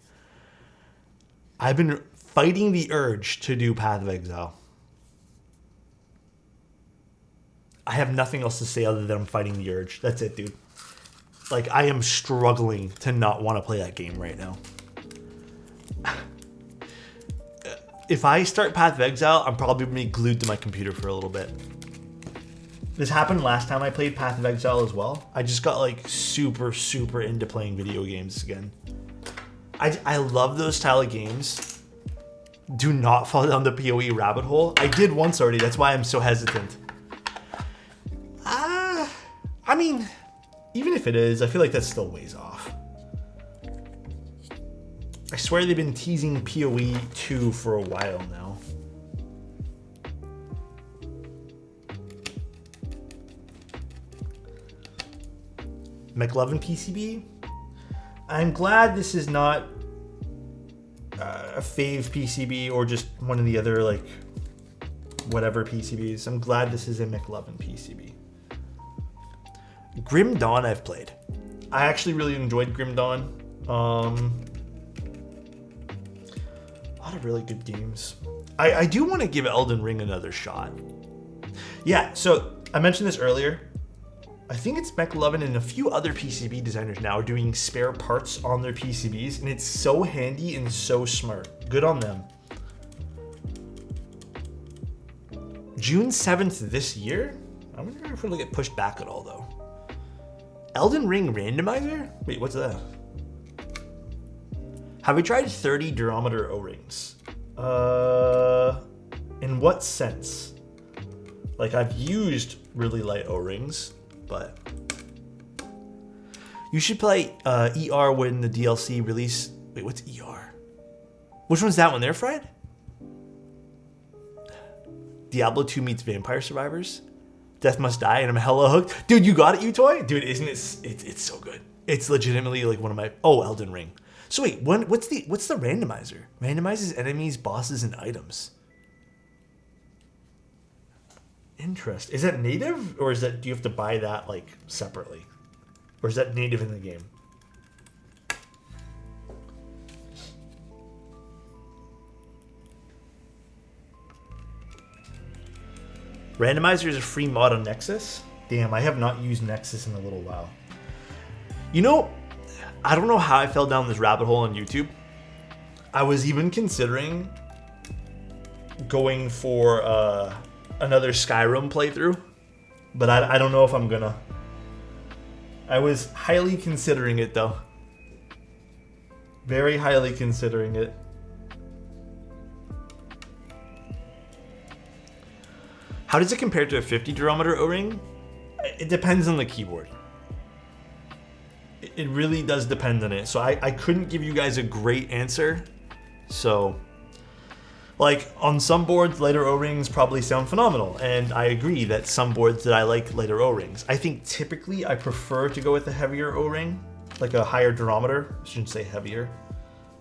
I've been fighting the urge to do Path of Exile. I have nothing else to say other than I'm fighting the urge. That's it, dude. Like, I am struggling to not want to play that game right now. If I start Path of Exile, I'm probably going to be glued to my computer for a little bit. This happened last time I played Path of Exile as well. I just got like super, super into playing video games again. I love those style of games. Do not fall down the PoE rabbit hole. I did once already. That's why I'm so hesitant. I mean, even if it is, I feel like that's still ways off. I swear they've been teasing PoE 2 for a while now. McLovin PCB? I'm glad this is not a fave PCB or just one of the other, like, whatever PCBs. I'm glad this is a McLovin PCB. Grim Dawn I've played. I actually really enjoyed Grim Dawn. A lot of really good games. I do want to give Elden Ring another shot. Yeah, so I mentioned this earlier. I think it's McLovin and a few other PCB designers now are doing spare parts on their PCBs, and it's so handy and so smart. Good on them. June 7th this year? I wonder if it'll get pushed back at all, though. Elden Ring randomizer? Wait, what's that? Have I tried 30 durometer O-rings? In what sense? Like, I've used really light O-rings, but you should play ER when the DLC release. Wait, what's ER? Which one's that one there, Fred? Diablo 2 meets Vampire Survivors. Death Must Die, and I'm hella hooked. Dude, you got it, you toy? Dude, isn't it? It's so good. It's legitimately like one of my. Oh, Elden Ring. So wait, what's the randomizer? Randomizes enemies, bosses, and items. Interest. Is that native, or is that, do you have to buy that like separately, or is that native in the game? Randomizer is a free mod on Nexus. Damn, I have not used Nexus in a little while. You know, I don't know how I fell down this rabbit hole on YouTube. I was even considering going for another Skyrim playthrough, but I don't know if I'm gonna. I was highly considering it though. Very highly considering it. How does it compare to a 50 durometer O-ring? It depends on the keyboard. It really does depend on it. So I couldn't give you guys a great answer. So, like, on some boards, lighter O-rings probably sound phenomenal. And I agree that some boards that I like lighter O-rings. I think typically I prefer to go with a heavier O-ring, like a higher durometer. I shouldn't say heavier.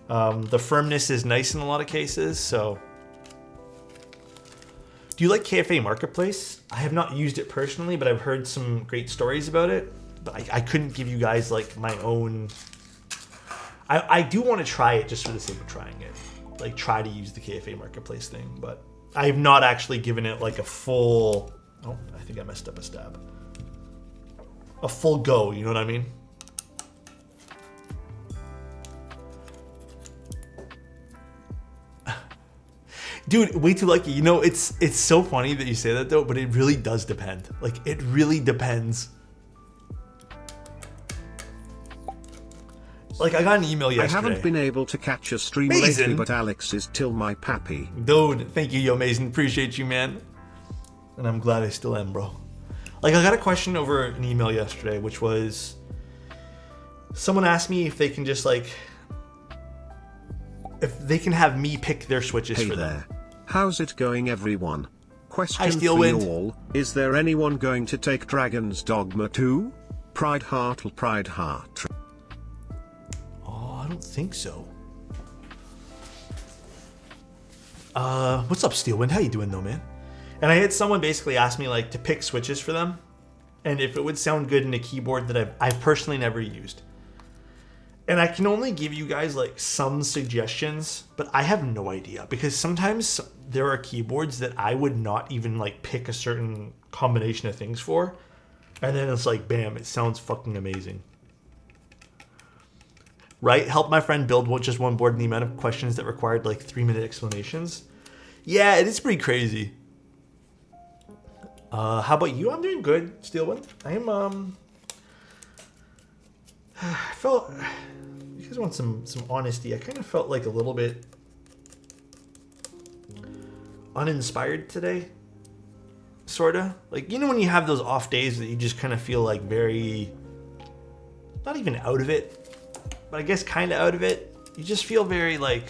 The firmness is nice in a lot of cases, so. Do you like KFA Marketplace? I have not used it personally, but I've heard some great stories about it. But I couldn't give you guys like my own. I do want to try it just for the sake of trying it. Like, try to use the KFA Marketplace thing, but I have not actually given it like a full. Oh, I think I messed up a stab. A full go, you know what I mean? Dude, way too lucky. You know, it's so funny that you say that though, but it really does depend. Like, it really depends. Like, I got an email yesterday. I haven't been able to catch a stream Mason. lately, but Alex is still my pappy. Dude, thank you, Yo Mason. Appreciate you, man. And I'm glad I still am, bro. Like, I got a question over an email yesterday, which was, someone asked me if they can just like, if they can have me pick their switches for them. How's it going, everyone? Question Hi, for Steelwind. you all. Is there anyone going to take Dragon's Dogma 2? Pride Heart. Oh, I don't think so. What's up, Steelwind? How you doing though, man? And I had someone basically ask me like to pick switches for them, and if it would sound good in a keyboard that I've personally never used. And I can only give you guys like some suggestions, but I have no idea, because sometimes there are keyboards that I would not even like pick a certain combination of things for. And then it's like, bam, it sounds fucking amazing. Right? Help my friend build just one board and the amount of questions that required like 3-minute explanations. Yeah, it is pretty crazy. How about you? I'm doing good, Steelwind. I am, I felt, you guys want some honesty. I kind of felt like a little bit uninspired today. Sorta. Like, you know when you have those off days that you just kind of feel like very, not even out of it, but I guess kind of out of it. You just feel very like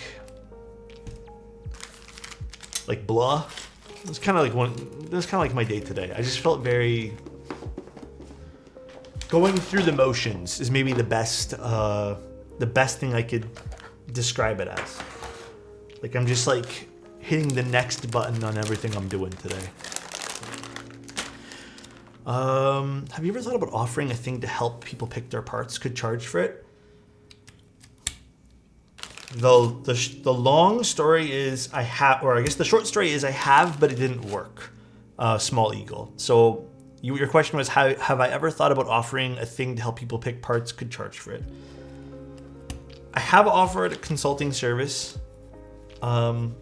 blah. It's kind of like that's kind of like my day today. I just felt very, going through the motions is maybe the best thing I could describe it as. Like, I'm just like hitting the next button on everything I'm doing today. Have you ever thought about offering a thing to help people pick their parts? Could charge for it? The long story is I have, or I guess the short story is I have, but it didn't work. Small Eagle. So your question was, have I ever thought about offering a thing to help people pick parts? Could charge for it. I have offered a consulting service, and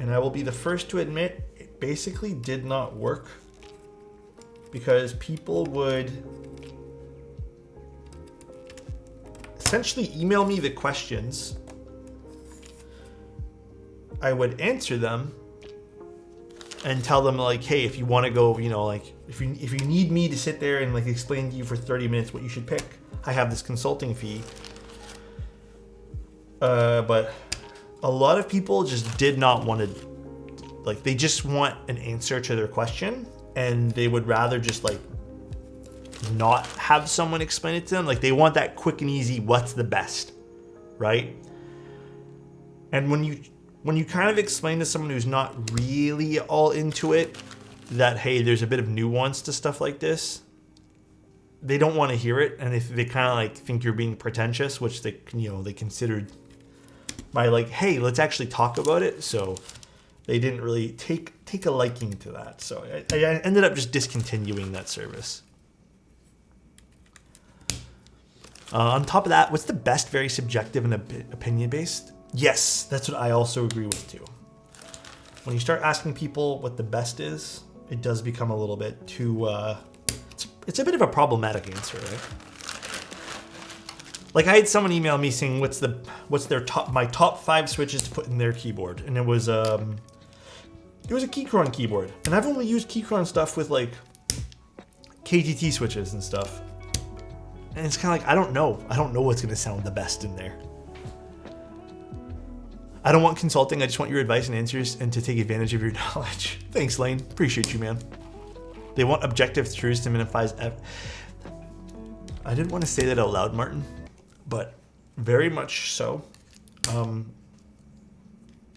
I will be the first to admit it basically did not work, because people would essentially email me the questions. I would answer them and tell them like, hey, if you want to go, you know, like if you need me to sit there and like explain to you for 30 minutes what you should pick, I have this consulting fee. But a lot of people just did not want to, like, they just want an answer to their question, and they would rather just like not have someone explain it to them. Like, they want that quick and easy, what's the best, right? And when you kind of explain to someone who's not really all into it that, hey, there's a bit of nuance to stuff like this, they don't want to hear it. And if they kind of like think you're being pretentious, which they, you know, they considered by like, hey, let's actually talk about it. So they didn't really take a liking to that. So I ended up just discontinuing that service. On top of that, what's the best? Very subjective and opinion-based. Yes, that's what I also agree with too. When you start asking people what the best is, it does become a little bit too, it's a bit of a problematic answer, right? Like, I had someone email me saying what's my top 5 switches to put in their keyboard, and it was a Keychron keyboard, and I've only used Keychron stuff with like KTT switches and stuff, and it's kind of like, I don't know what's gonna sound the best in there. I don't want consulting. I just want your advice and answers and to take advantage of your knowledge. Thanks, Lane. Appreciate you, man. They want objective truths to minimize. I didn't want to say that out loud, Martin, but very much so.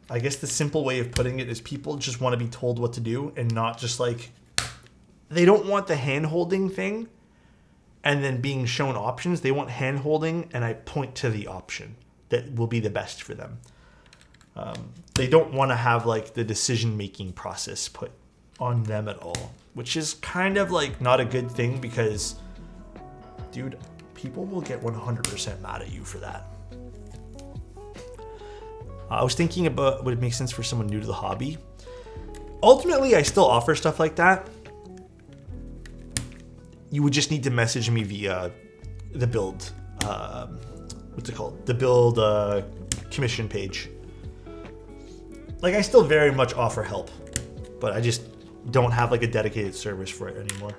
I guess the simple way of putting it is people just want to be told what to do and not just like, they don't want the hand-holding thing and then being shown options. They want hand-holding and I point to the option that will be the best for them. They don't want to have like the decision-making process put on them at all, which is kind of like not a good thing because, dude, people will get 100% mad at you for that. I was thinking about would it make sense for someone new to the hobby. Ultimately, I still offer stuff like that. You would just need to message me via the build, what's it called? The build commission page. Like, I still very much offer help, but I just don't have like a dedicated service for it anymore.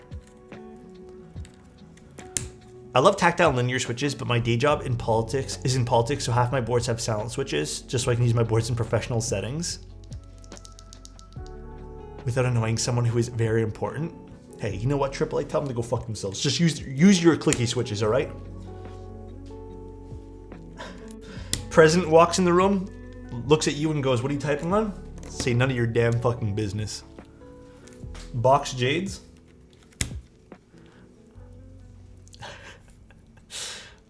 I love tactile linear switches, but my day job is in politics, so half my boards have silent switches, just so I can use my boards in professional settings without annoying someone who is very important. Hey, you know what, AAA? Tell them to go fuck themselves. Just use your clicky switches, all right? President walks in the room, looks at you and goes, what are you typing on? Say none of your damn fucking business. Box Jades.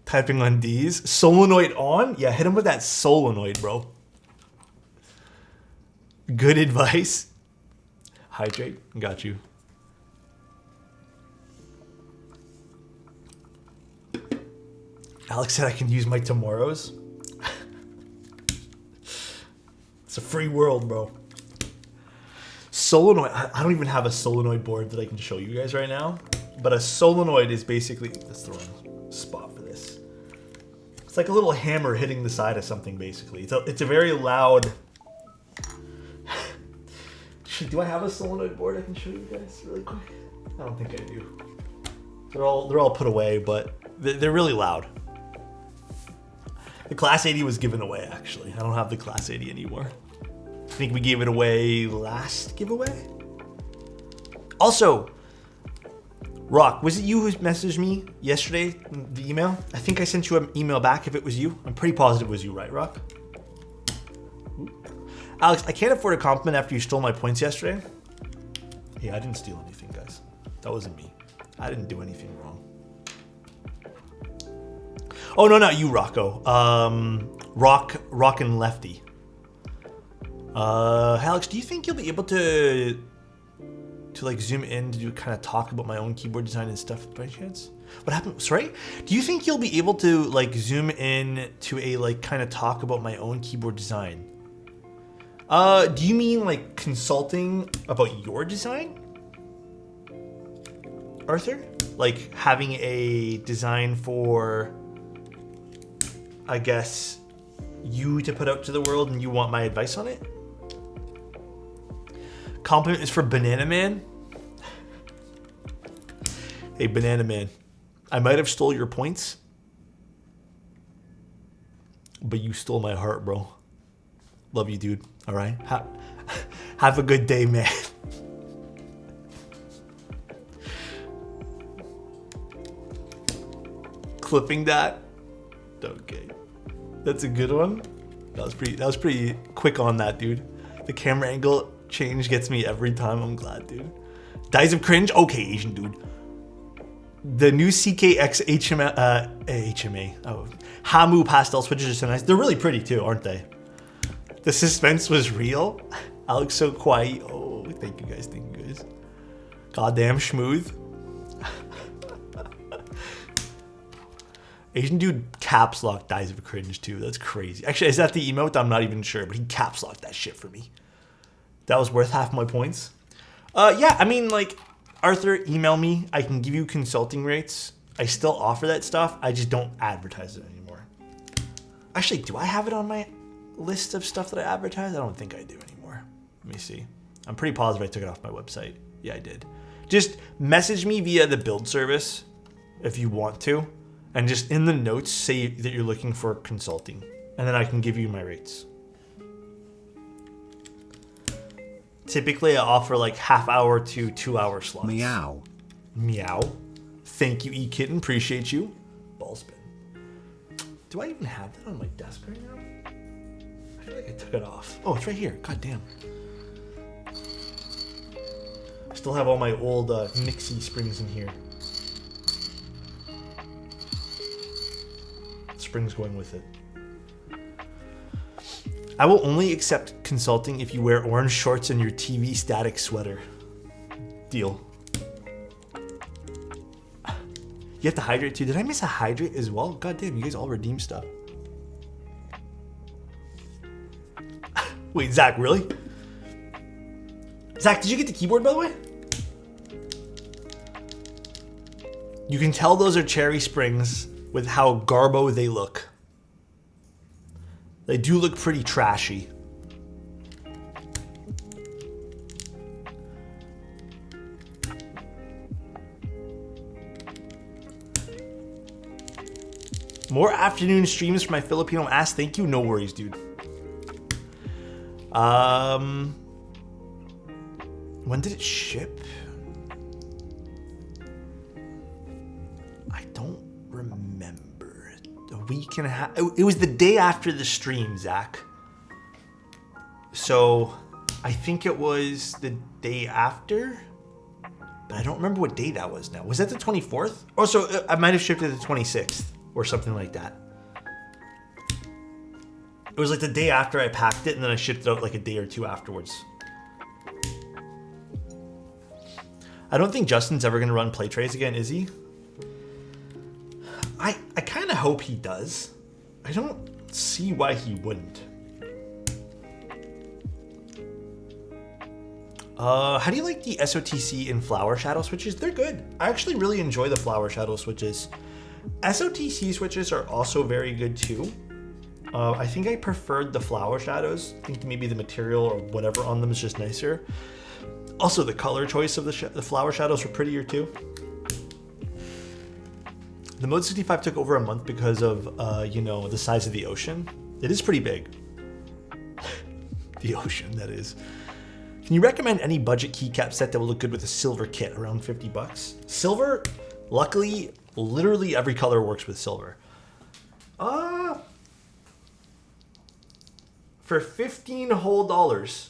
Typing on D's. Solenoid on? Yeah, hit him with that solenoid, bro. Good advice. Hydrate. Got you. Alex said I can use my tomorrows. It's a free world, bro. Solenoid. I don't even have a solenoid board that I can show you guys right now. But a solenoid is basically... That's the wrong spot for this. It's like a little hammer hitting the side of something, basically. It's a very loud... Do I have a solenoid board I can show you guys really quick? I don't think I do. They're all put away, but they're really loud. The Class 80 was given away, actually. I don't have the Class 80 anymore. I think we gave it away last giveaway. Also, Rock, was it you who messaged me yesterday in the email? I think I sent you an email back if it was you. I'm pretty positive it was you, right, Rock? Alex, I can't afford a compliment after you stole my points yesterday. Hey, I didn't steal anything, guys. That wasn't me. I didn't do anything wrong. Oh, no, not you, Rocco. Rock and Lefty. Alex, do you think you'll be able to like zoom in to do kind of talk about my own keyboard design and stuff by chance? What happened? Sorry? Do you think you'll be able to like zoom in to a like kind of talk about my own keyboard design? Do you mean like consulting about your design, Arthur? Like having a design for I guess, you to put out to the world and you want my advice on it. Compliment is for Banana Man. Hey, Banana Man, I might have stole your points, but you stole my heart, bro. Love you, dude. All right? Have a good day, man. Clipping that. Okay. That's a good one. That was pretty quick on that, dude. The camera angle change gets me every time. I'm glad, dude. Dies of Cringe? Okay, Asian dude. The new CKX HMA. Oh, Hamu pastel switches are so nice. They're really pretty too, aren't they? The suspense was real. Alex so quiet. Oh, thank you guys. Thank you guys. Goddamn smooth. Asian dude caps lock Dies of Cringe too. That's crazy. Actually, is that the emote? I'm not even sure, but he caps locked that shit for me. That was worth half my points. Yeah, I mean, like, Arthur, email me. I can give you consulting rates. I still offer that stuff. I just don't advertise it anymore. Actually, do I have it on my list of stuff that I advertise? I don't think I do anymore. Let me see. I'm pretty positive I took it off my website. Yeah, I did. Just message me via the build service if you want to. And just in the notes, say that you're looking for consulting. And then I can give you my rates. Typically, I offer like half-hour to 2-hour slots. Meow. Meow. Thank you, E-Kitten. Appreciate you. Ball spin. Do I even have that on my desk right now? I feel like I took it off. Oh, it's right here. God damn. I still have all my old Nixie springs in here. Springs going with it. I will only accept consulting if you wear orange shorts and your TV static sweater. Deal. You have to hydrate too. Did I miss a hydrate as well? God damn, you guys all redeem stuff. Wait, Zach, really? Zach, did you get the keyboard, by the way? You can tell those are cherry springs with how garbo they look. They do look pretty trashy. More afternoon streams for my Filipino ass. Thank you. No worries, dude. When did it ship? I don't remember. A week and a half. It was the day after the stream, Zach. So I think it was the day after, but I don't remember what day that was now. Was that the 24th? Oh, so I might have shipped it the 26th or something like that. It was like the day after I packed it, and then I shipped it out like a day or two afterwards. I don't think Justin's ever going to run play trays again, is he? I kind of hope he does. I don't see why he wouldn't. How do you like the SOTC and flower shadow switches? They're good. I actually really enjoy the flower shadow switches. SOTC switches are also very good too. I think I preferred the flower shadows. I think maybe the material or whatever on them is just nicer. Also, the color choice of the flower shadows were prettier too. The Mode 65 took over a month because of, you know, the size of the ocean. It is pretty big. The ocean, that is. Can you recommend any budget keycap set that will look good with a silver kit around 50 bucks? Silver, luckily, literally every color works with silver. For $15 whole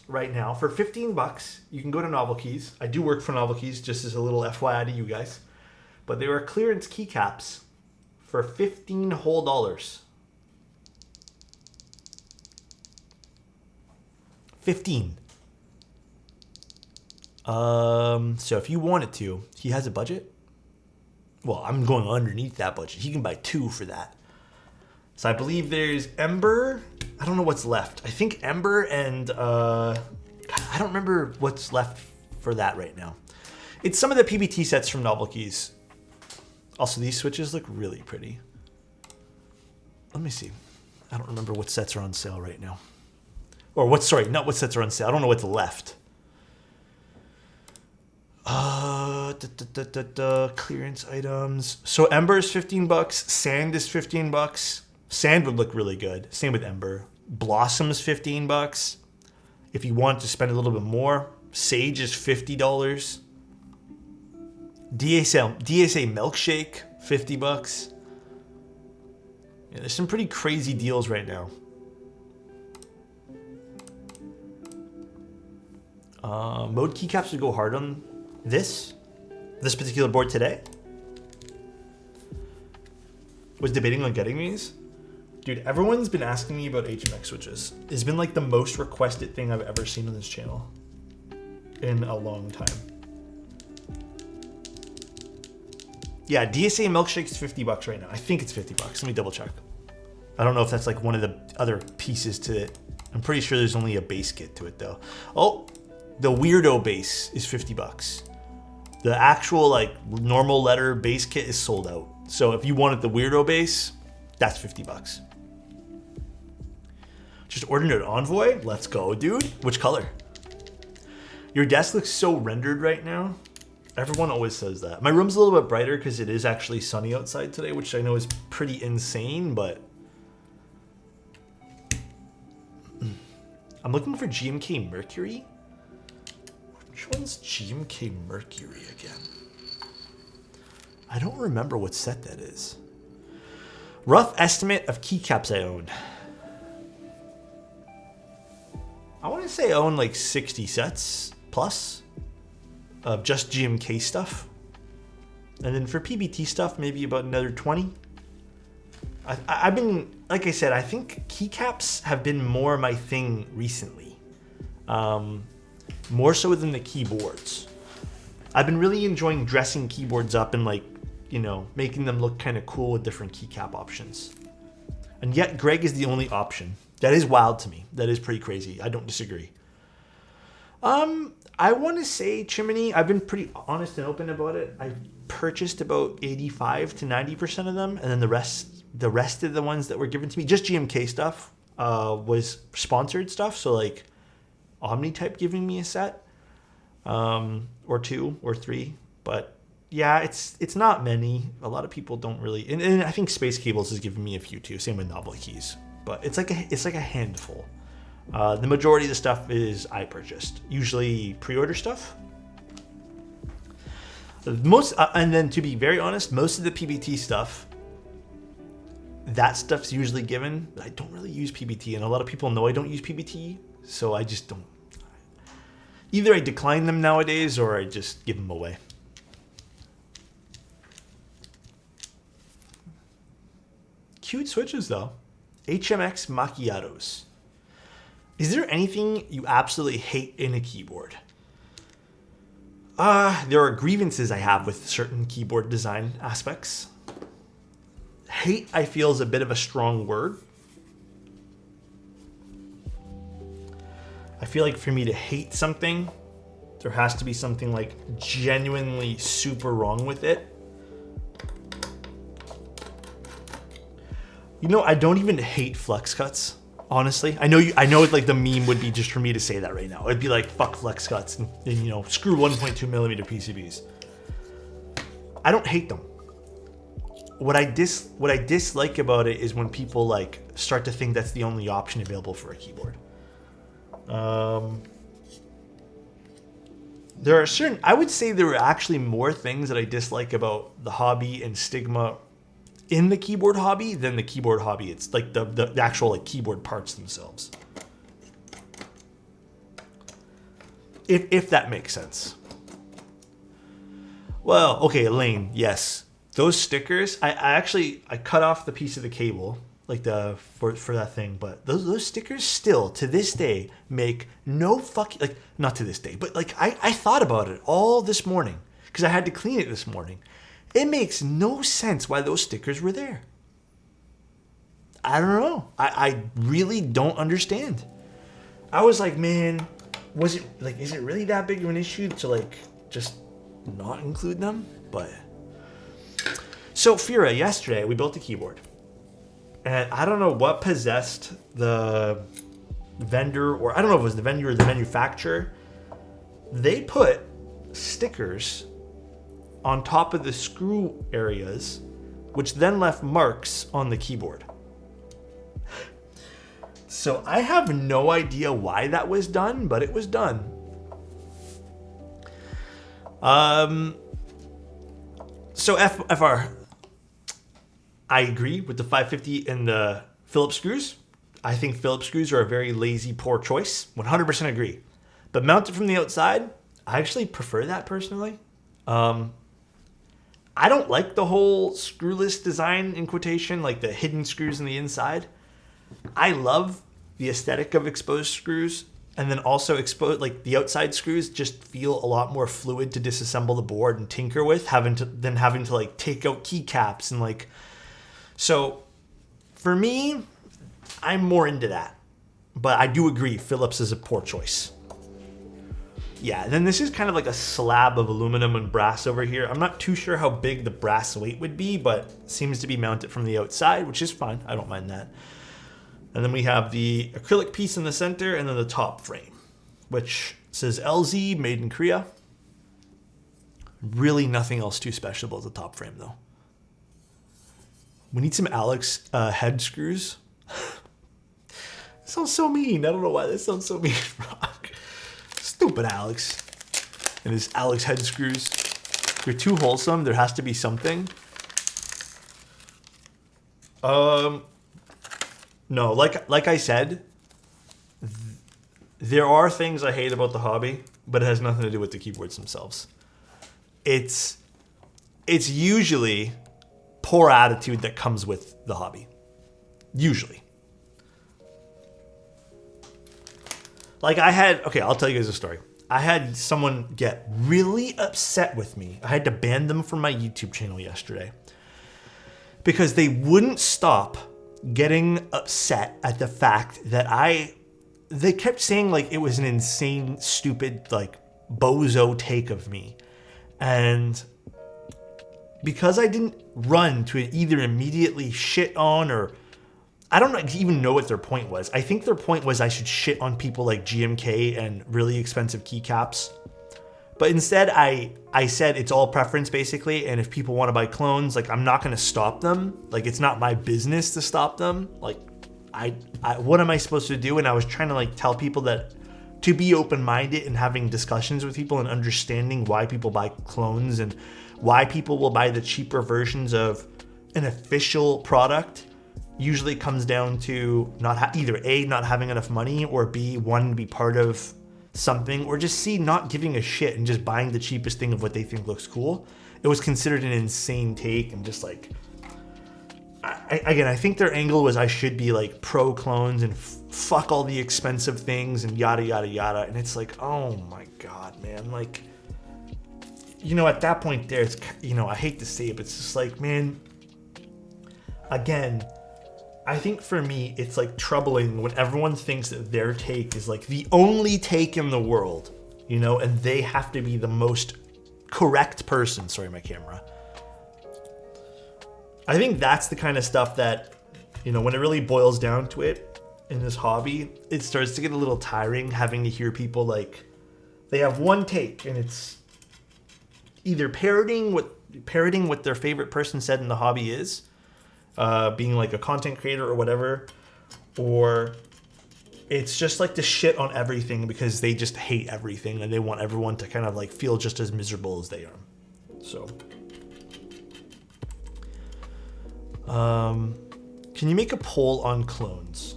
right now, for 15 bucks, you can go to Novel Keys. I do work for Novel Keys, just as a little FYI to you guys. But they were clearance keycaps for $15 whole. 15. So if you wanted to, he has a budget. Well, I'm going underneath that budget. He can buy 2 for that. So I believe there's Ember. I don't know what's left. I think Ember and I don't remember what's left for that right now. It's some of the PBT sets from Novel Keys. Also, these switches look really pretty. Let me see. I don't remember what sets are on sale right now. Or what, sorry, not what sets are on sale. I don't know what's left. Clearance items. So Ember is 15 bucks. Sand is 15 bucks. Sand would look really good. Same with Ember. Blossom is 15 bucks. If you want to spend a little bit more, Sage is $50. DSA Milkshake, 50 bucks. Yeah, there's some pretty crazy deals right now. Mode keycaps would go hard on this particular board today. Was debating on getting these. Dude, everyone's been asking me about HMX switches. It's been like the most requested thing I've ever seen on this channel in a long time. Yeah, DSA Milkshake's 50 bucks right now. I think it's 50 bucks. Let me double check. I don't know if that's like one of the other pieces to it. I'm pretty sure there's only a base kit to it though. Oh, the Weirdo base is 50 bucks. The actual like normal letter base kit is sold out. So if you wanted the Weirdo base, that's 50 bucks. Just ordered an Envoy? Let's go, dude. Which color? Your desk looks so rendered right now. Everyone always says that. My room's a little bit brighter because it is actually sunny outside today, which I know is pretty insane, but I'm looking for GMK Mercury. Which one's GMK Mercury again? I don't remember what set that is. Rough estimate of keycaps I own. I want to say I own like 60 sets plus of just GMK stuff. And then for PBT stuff, maybe about another 20. I've been, like I said, I think keycaps have been more my thing recently. More so than the keyboards. I've been really enjoying dressing keyboards up and like, you know, making them look kind of cool with different keycap options. And yet Greg is the only option. That is wild to me. That is pretty crazy. I don't disagree. I want to say, Chimney, I've been pretty honest and open about it. I've purchased about 85 to 90% of them, and then the rest of the ones that were given to me, just GMK stuff, was sponsored stuff. So like Omnitype giving me a set, or 2 or 3, but yeah, it's not many. A lot of people don't really, and I think Space Cables is giving me a few too. Same with Novel Keys, but it's like a handful. The majority of the stuff is I purchased, usually pre-order stuff. And then to be very honest, most of the PBT stuff, that stuff's usually given. I don't really use PBT, and a lot of people know I don't use PBT, so I just don't. Either I decline them nowadays, or I just give them away. Cute switches though. HMX Macchiatos. Is there anything you absolutely hate in a keyboard? There are grievances I have with certain keyboard design aspects. Hate, I feel, is a bit of a strong word. I feel like for me to hate something, there has to be something like genuinely super wrong with it. You know, I don't even hate flex cuts. Honestly, I know like the meme would be just for me to say that right now. It'd be like, fuck flex cuts and you know, screw 1.2 millimeter PCBs. I don't hate them. What I dislike about it is when people like start to think that's the only option available for a keyboard. There are certain, I would say there are actually more things that I dislike about the hobby and Stigma in the keyboard hobby than the keyboard hobby. It's like the actual like keyboard parts themselves. If that makes sense. Well, okay, Elaine, yes. Those stickers, I cut off the piece of the cable, like for that thing, but those stickers still to this day make no fucking, like, not to this day, but like I thought about it all this morning because I had to clean it this morning. It makes no sense why those stickers were there. I don't know. I really don't understand. I was like, man, is it really that big of an issue to like just not include them? But so Fira, yesterday we built a keyboard. And I don't know what possessed the vendor, or I don't know if it was the vendor or the manufacturer. They put stickers on top of the screw areas, which then left marks on the keyboard. So I have no idea why that was done, but it was done. So FR, I agree with the 550 and the Phillips screws. I think Phillips screws are a very lazy, poor choice. 100% agree. But mounted from the outside, I actually prefer that personally. I don't like the whole screwless design in quotation, like the hidden screws in the inside. I love the aesthetic of exposed screws, and then also exposed, like the outside screws just feel a lot more fluid to disassemble the board and tinker with, having to like take out keycaps and like. So for me, I'm more into that, but I do agree Phillips is a poor choice. Yeah, then this is kind of like a slab of aluminum and brass over here. I'm not too sure how big the brass weight would be, but seems to be mounted from the outside, which is fine. I don't mind that. And then we have the acrylic piece in the center and then the top frame, which says LZ, made in Korea. Really nothing else too special about the top frame though. We need some Alex head screws. Sounds so mean. I don't know why that sounds so mean, Rock. Stupid Alex. And his Alex head screws. They're too wholesome. There has to be something. No, like I said, there are things I hate about the hobby, but it has nothing to do with the keyboards themselves. It's usually poor attitude that comes with the hobby. Usually. Like I'll tell you guys a story. I had someone get really upset with me. I had to ban them from my YouTube channel yesterday because they wouldn't stop getting upset at the fact that they kept saying like it was an insane, stupid, like bozo take of me. And because I didn't run to either immediately shit on or I don't even know what their point was. I think their point was I should shit on people like GMK and really expensive keycaps. But instead, I said it's all preference basically, and if people want to buy clones, like I'm not going to stop them. Like it's not my business to stop them. Like I what am I supposed to do? And I was trying to like tell people that to be open-minded and having discussions with people and understanding why people buy clones and why people will buy the cheaper versions of an official product. Usually comes down to either A, not having enough money, or B, wanting to be part of something, or just C, not giving a shit and just buying the cheapest thing of what they think looks cool. It was considered an insane take, and just like, I think their angle was I should be like pro clones and fuck all the expensive things and yada yada yada. And it's like, oh my god, man, like, at that point there, it's, I hate to say it, but it's just like, man, again, I think for me, it's like troubling when everyone thinks that their take is like the only take in the world, and they have to be the most correct person. Sorry, my camera. I think that's the kind of stuff that, when it really boils down to it in this hobby, it starts to get a little tiring having to hear people like, they have one take and it's either parroting what their favorite person said in the hobby is, being like a content creator or whatever, or it's just like to shit on everything because they just hate everything and they want everyone to kind of like feel just as miserable as they are. So, can you make a poll on clones?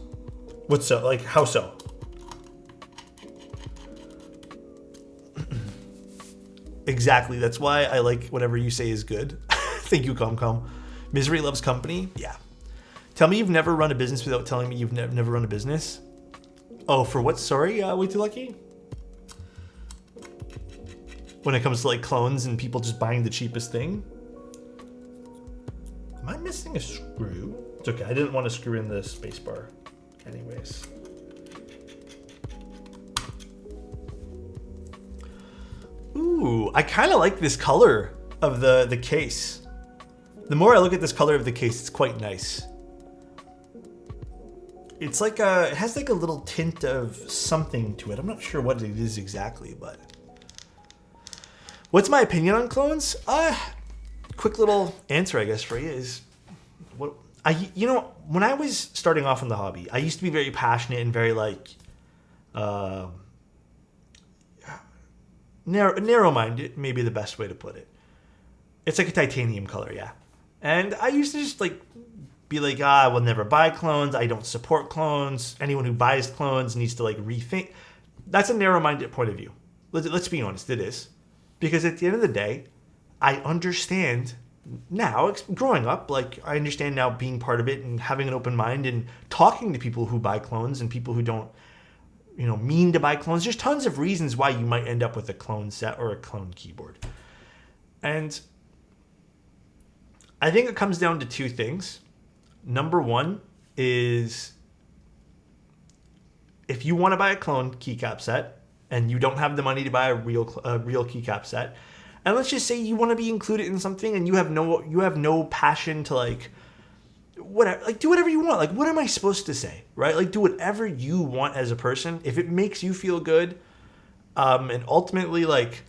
What's so? Like, how so? Exactly. That's why I like whatever you say is good. Thank you, ComCom. Misery loves company. Yeah. Tell me you've never run a business without telling me you've never run a business. Oh, for what? Sorry, way too lucky? When it comes to like clones and people just buying the cheapest thing? Am I missing a screw? It's okay, I didn't want to screw in the spacebar. Anyways. Ooh, I kind of like this color of the case. The more I look at this color of the case, it's quite nice. It's like it has like a little tint of something to it. I'm not sure what it is exactly, but what's my opinion on clones? Quick little answer, I guess, for you is what when I was starting off in the hobby, I used to be very passionate and very like narrow-minded, maybe the best way to put it. It's like a titanium color, yeah. And I used to just like be like, I will never buy clones. I don't support clones. Anyone who buys clones needs to like rethink. That's a narrow-minded point of view. Let's be honest, it is. Because at the end of the day, I understand now, growing up, like I understand now being part of it and having an open mind and talking to people who buy clones and people who don't, mean to buy clones. There's tons of reasons why you might end up with a clone set or a clone keyboard. And I think it comes down to two things. Number one is if you want to buy a clone keycap set and you don't have the money to buy a real keycap set, and let's just say you want to be included in something and you have no passion to like whatever, like do whatever you want. Like, what am I supposed to say, right? Like, do whatever you want as a person. If it makes you feel good, and ultimately like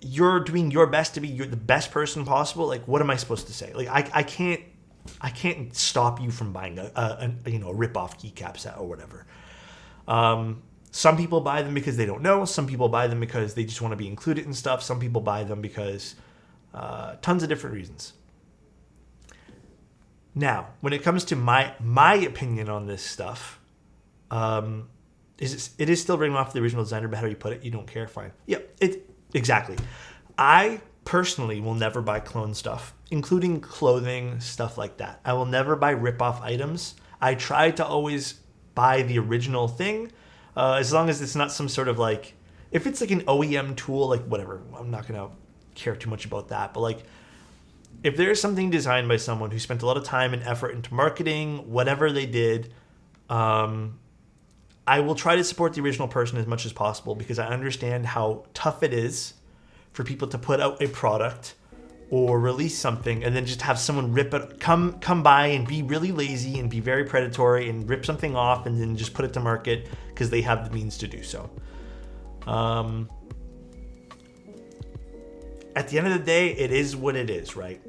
you're doing your best to be the best person possible, like what am I supposed to say? Like I can't stop you from buying a rip-off keycap set or whatever. Some people buy them because they don't know. Some people buy them because they just want to be included in stuff. Some people buy them because tons of different reasons. Now, when it comes to my opinion on this stuff, it is still ripping off the original designer, but how do you put it? You don't care, fine. Yeah, exactly. I personally will never buy clone stuff, including clothing, stuff like that. I will never buy rip-off items. I try to always buy the original thing, as long as it's not some sort of like, if it's like an OEM tool, like whatever, I'm not going to care too much about that. But like, if there's something designed by someone who spent a lot of time and effort into marketing, whatever they did, I will try to support the original person as much as possible because I understand how tough it is for people to put out a product or release something and then just have someone rip it, come by and be really lazy and be very predatory and rip something off and then just put it to market because they have the means to do so. At the end of the day, it is what it is, right?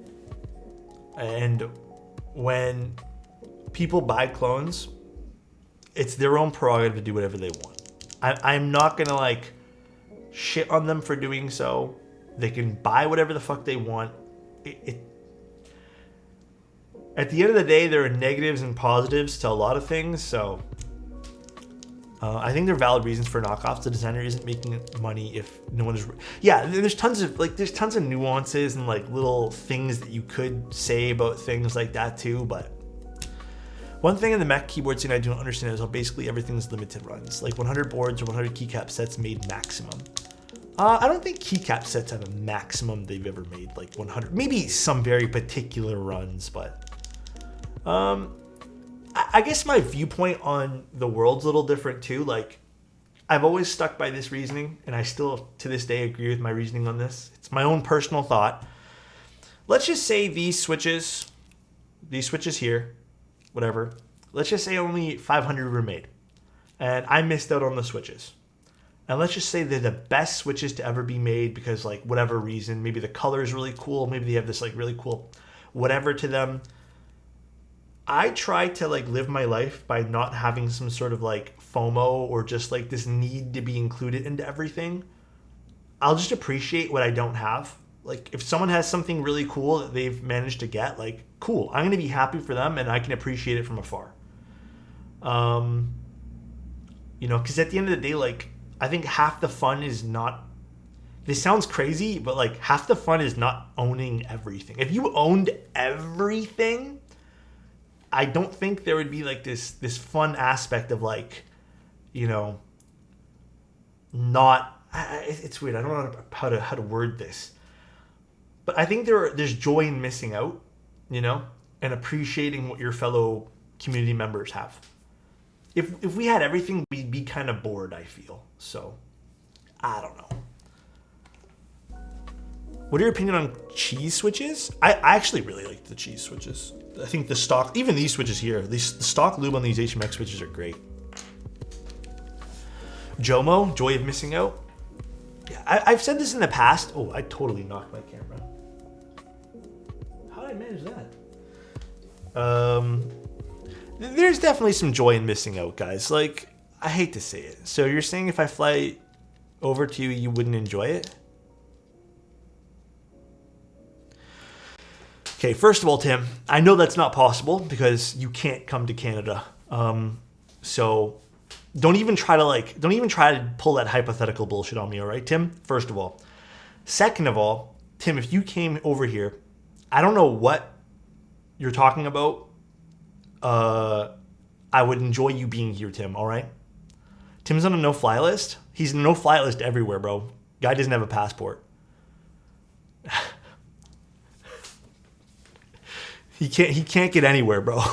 And when people buy clones, it's their own prerogative to do whatever they want. I'm not going to like shit on them for doing so. They can buy whatever the fuck they want. At the end of the day, there are negatives and positives to a lot of things. So I think there are valid reasons for knockoffs. The designer isn't making money if no one is. Yeah, there's tons of nuances and like little things that you could say about things like that too. But one thing in the Mac keyboard scene I don't understand is how basically everything's limited runs. Like 100 boards or 100 keycap sets made maximum. I don't think keycap sets have a maximum they've ever made, like 100. Maybe some very particular runs, but I guess my viewpoint on the world's a little different too. Like, I've always stuck by this reasoning, and I still to this day agree with my reasoning on this. It's my own personal thought. Let's just say these switches here, whatever. Let's just say only 500 were made, and I missed out on the switches. And let's just say they're the best switches to ever be made because, like, whatever reason, maybe the color is really cool, maybe they have this like really cool whatever to them. I try to like live my life by not having some sort of like FOMO or just like this need to be included into everything. I'll just appreciate what I don't have. Like, if someone has something really cool that they've managed to get, like, cool. I'm going to be happy for them and I can appreciate it from afar. Because at the end of the day, like, I think half the fun is not, this sounds crazy, but like half the fun is not owning everything. If you owned everything, I don't think there would be like this fun aspect of like, not, it's weird. I don't know how to word this, but I think there's joy in missing out, and appreciating what your fellow community members have. If we had everything, we'd be kind of bored, I feel. So, I don't know. What are your opinion on cheese switches? I actually really like the cheese switches. I think the stock, even these switches here, the stock lube on these HMX switches are great. Jomo, joy of missing out. Yeah, I've said this in the past. Oh, I totally knocked my camera. How did I manage that? There's definitely some joy in missing out, guys. Like, I hate to say it. So you're saying if I fly over to you, you wouldn't enjoy it? Okay, first of all, Tim, I know that's not possible because you can't come to Canada. So don't even try to pull that hypothetical bullshit on me, all right, Tim? First of all. Second of all, Tim, if you came over here, I don't know what you're talking about. I would enjoy you being here, Tim, all right? Tim's on a no-fly list. He's on a no-fly list everywhere, bro. Guy doesn't have a passport. He can't get anywhere, bro.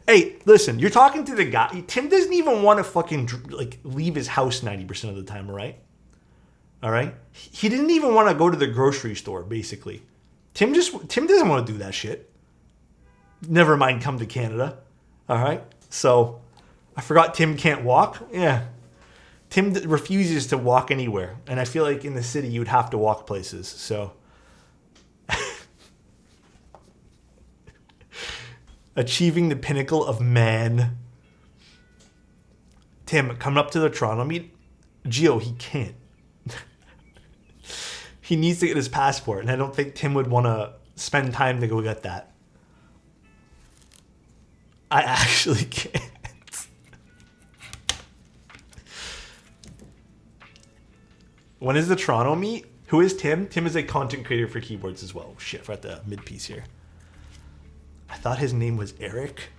Hey, listen, you're talking to the guy. Tim doesn't even want to fucking like leave his house 90% of the time, all right? All right? He didn't even want to go to the grocery store, basically. Tim doesn't want to do that shit. Never mind come to Canada. All right? So, I forgot Tim can't walk. Yeah. Tim refuses to walk anywhere. And I feel like in the city you'd have to walk places. So, achieving the pinnacle of man. Tim, coming up to the Toronto meet, Gio, he can't. He needs to get his passport, and I don't think Tim would want to spend time to go get that. I actually can't. When is the Toronto meet? Who is Tim? Tim is a content creator for keyboards as well. Shit, we're at the mid-piece here. I thought his name was Eric.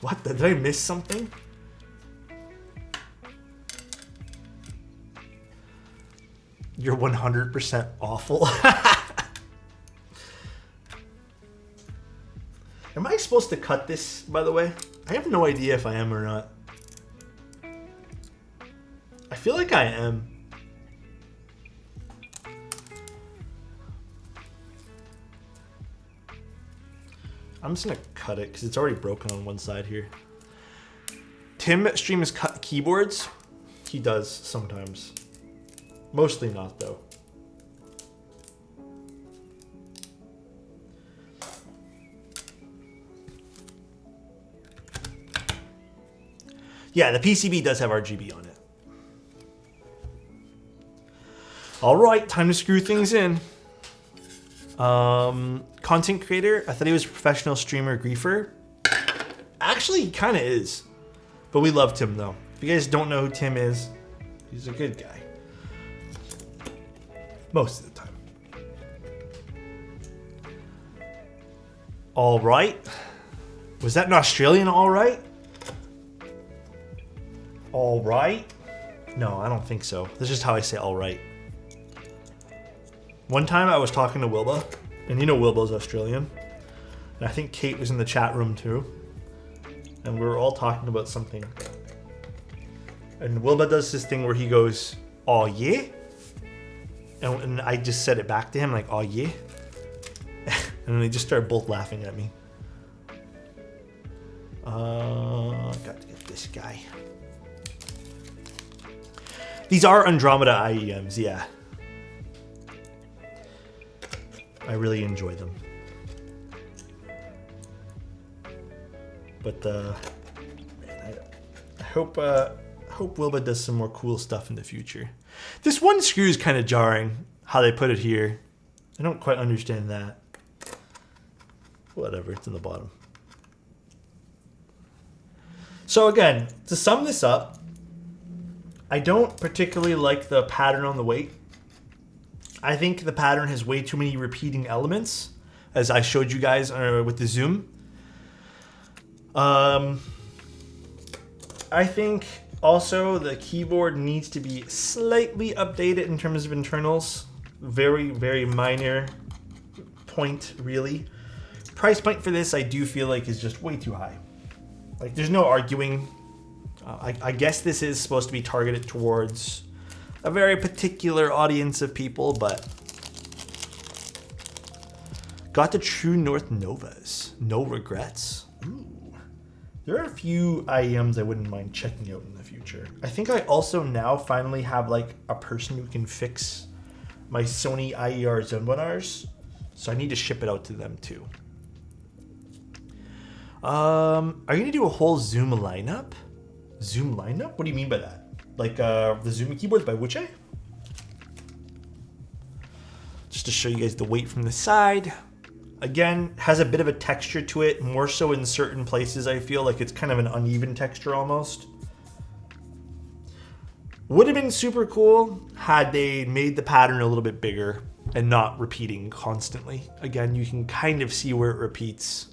What? Did I miss something? You're 100% awful. Am I supposed to cut this, by the way? I have no idea if I am or not. I feel like I am. I'm just gonna cut it because it's already broken on one side here. Tim streams cut keyboards. He does sometimes. Mostly not though. Yeah, the PCB does have RGB on it. All right, time to screw things in. Content creator. I thought he was a professional streamer griefer. Actually, he kind of is. But we love Tim, though. If you guys don't know who Tim is, he's a good guy. Most of the time. All right. Was that an Australian all right? All right? No, I don't think so. That's just how I say all right. One time I was talking to Wilba, and you know Wilba's Australian, and I think Kate was in the chat room too, and we were all talking about something. And Wilba does this thing where he goes, "Oh yeah," and I just said it back to him like, "Oh yeah," and then they just started both laughing at me. Got to get this guy. These are Andromeda IEMs, yeah. I really enjoy them. But man, I hope Wilba does some more cool stuff in the future. This one screw is kind of jarring, how they put it here. I don't quite understand that. Whatever, it's in the bottom. So again, to sum this up, I don't particularly like the pattern on the weight. I think the pattern has way too many repeating elements, as I showed you guys with the zoom. I think also the keyboard needs to be slightly updated in terms of internals. Very, very minor point, really. Price point for this, I do feel like, is just way too high. Like, there's no arguing. I guess this is supposed to be targeted towards a very particular audience of people, but got the True North Novas. No regrets. Ooh. There are a few IEMs I wouldn't mind checking out in the future. I think I also now finally have like a person who can fix my Sony IER Zembonars, so I need to ship it out to them too. Are you gonna do a whole Zoom lineup? Zoom lineup? What do you mean by that? Like the Zoom keyboards by Wuche? Just to show you guys the weight from the side. Again, has a bit of a texture to it, more so in certain places. I feel like it's kind of an uneven texture almost. Would have been super cool had they made the pattern a little bit bigger and not repeating constantly. Again, you can kind of see where it repeats.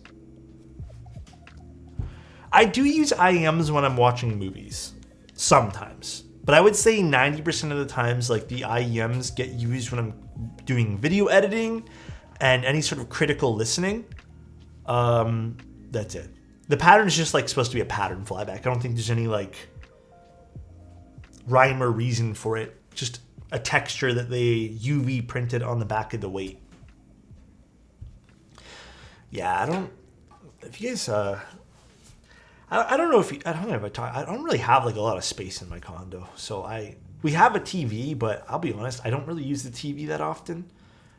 I do use IEMs when I'm watching movies, sometimes. But I would say 90% of the times, like the IEMs get used when I'm doing video editing and any sort of critical listening. That's it. The pattern is just like supposed to be a pattern flyback. I don't think there's any like rhyme or reason for it. Just a texture that they UV printed on the back of the weight. Yeah, I don't. If you guys, I don't know if I don't know if I talk. I don't really have like a lot of space in my condo, so we have a TV, but I'll be honest, I don't really use the TV that often.